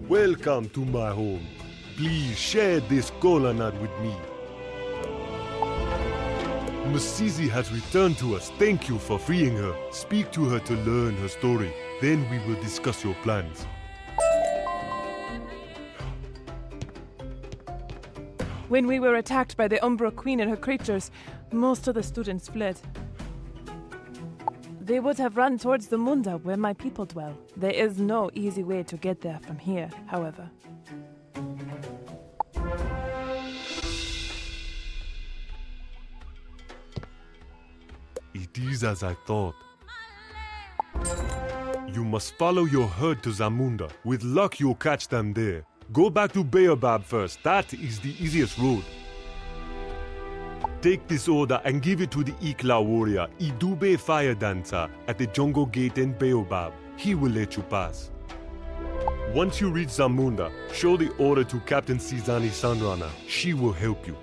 Welcome to my home. Please share this cola nut with me. Mesizi has returned to us. Thank you for freeing her. Speak to her to learn her story. Then we will discuss your plans. When we were attacked by the Umbra Queen and her creatures, most of the students fled. They would have run towards the Munda where my people dwell. There is no easy way to get there from here, however. It is as I thought. You must follow your herd to Zamunda. With luck, you'll catch them there. Go back to Baobab first. That is the easiest road. Take this order and give it to the Ikla warrior, Idube Fire Dancer, at the Jungle Gate in Baobab. He will let you pass. Once you reach Zamunda, show the order to Captain Sizani Sanrana. She will help you.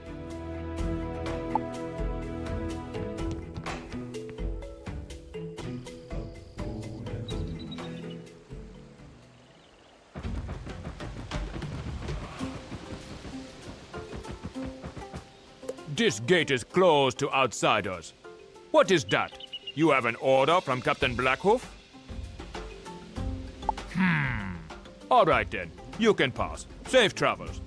This gate is closed to outsiders. What is that? You have an order from Captain Blackhoof? All right then. You can pass. Safe travels.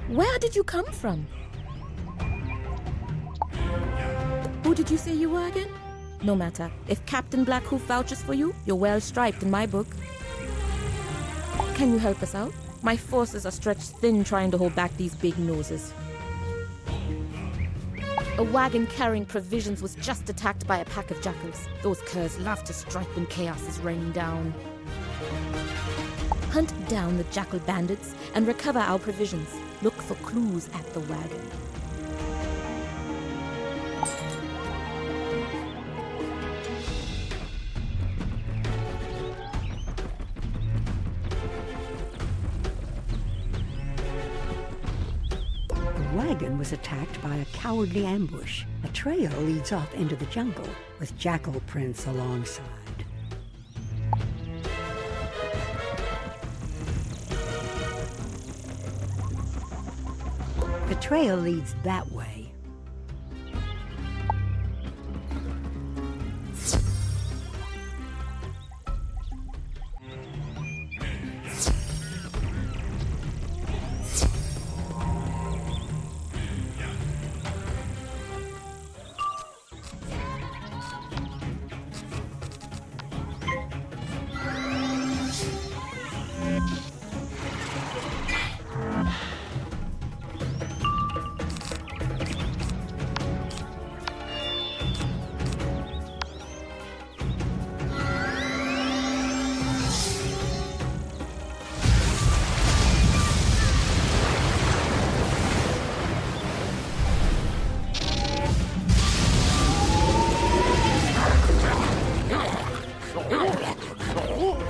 Where did you come from? Who did you say you were again? No matter. If Captain Blackhoof vouches for you, you're well striped in my book. Can you help us out? My forces are stretched thin trying to hold back these big noses. A wagon carrying provisions was just attacked by a pack of jackals. Those curs love to strike when chaos is raining down. Hunt down the jackal bandits and recover our provisions. Look for clues at the wagon. The wagon was attacked by a cowardly ambush. A trail leads off into the jungle with jackal prints alongside. The trail leads that way.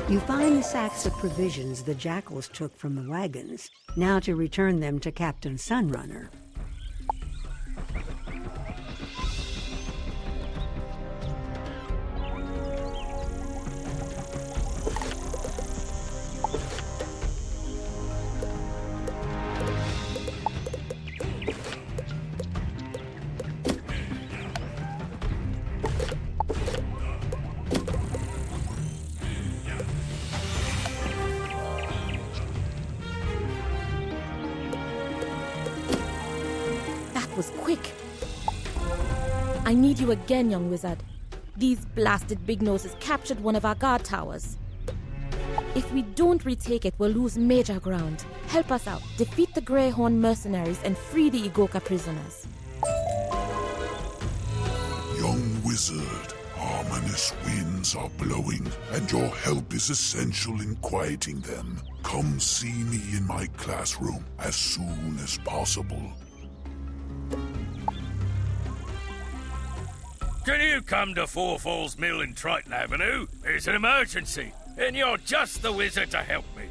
You find the sacks of provisions the jackals took from the wagons, now to return them to Captain Sunrunner. I need you again, young wizard. These blasted big noses captured one of our guard towers. If we don't retake it, we'll lose major ground. Help us out. Defeat the Greyhorn mercenaries and free the Igoka prisoners. Young wizard, ominous winds are blowing, and your help is essential in quieting them. Come see me in my classroom as soon as possible. Can you come to Four Falls Mill in Triton Avenue? It's an emergency, and you're just the wizard to help me.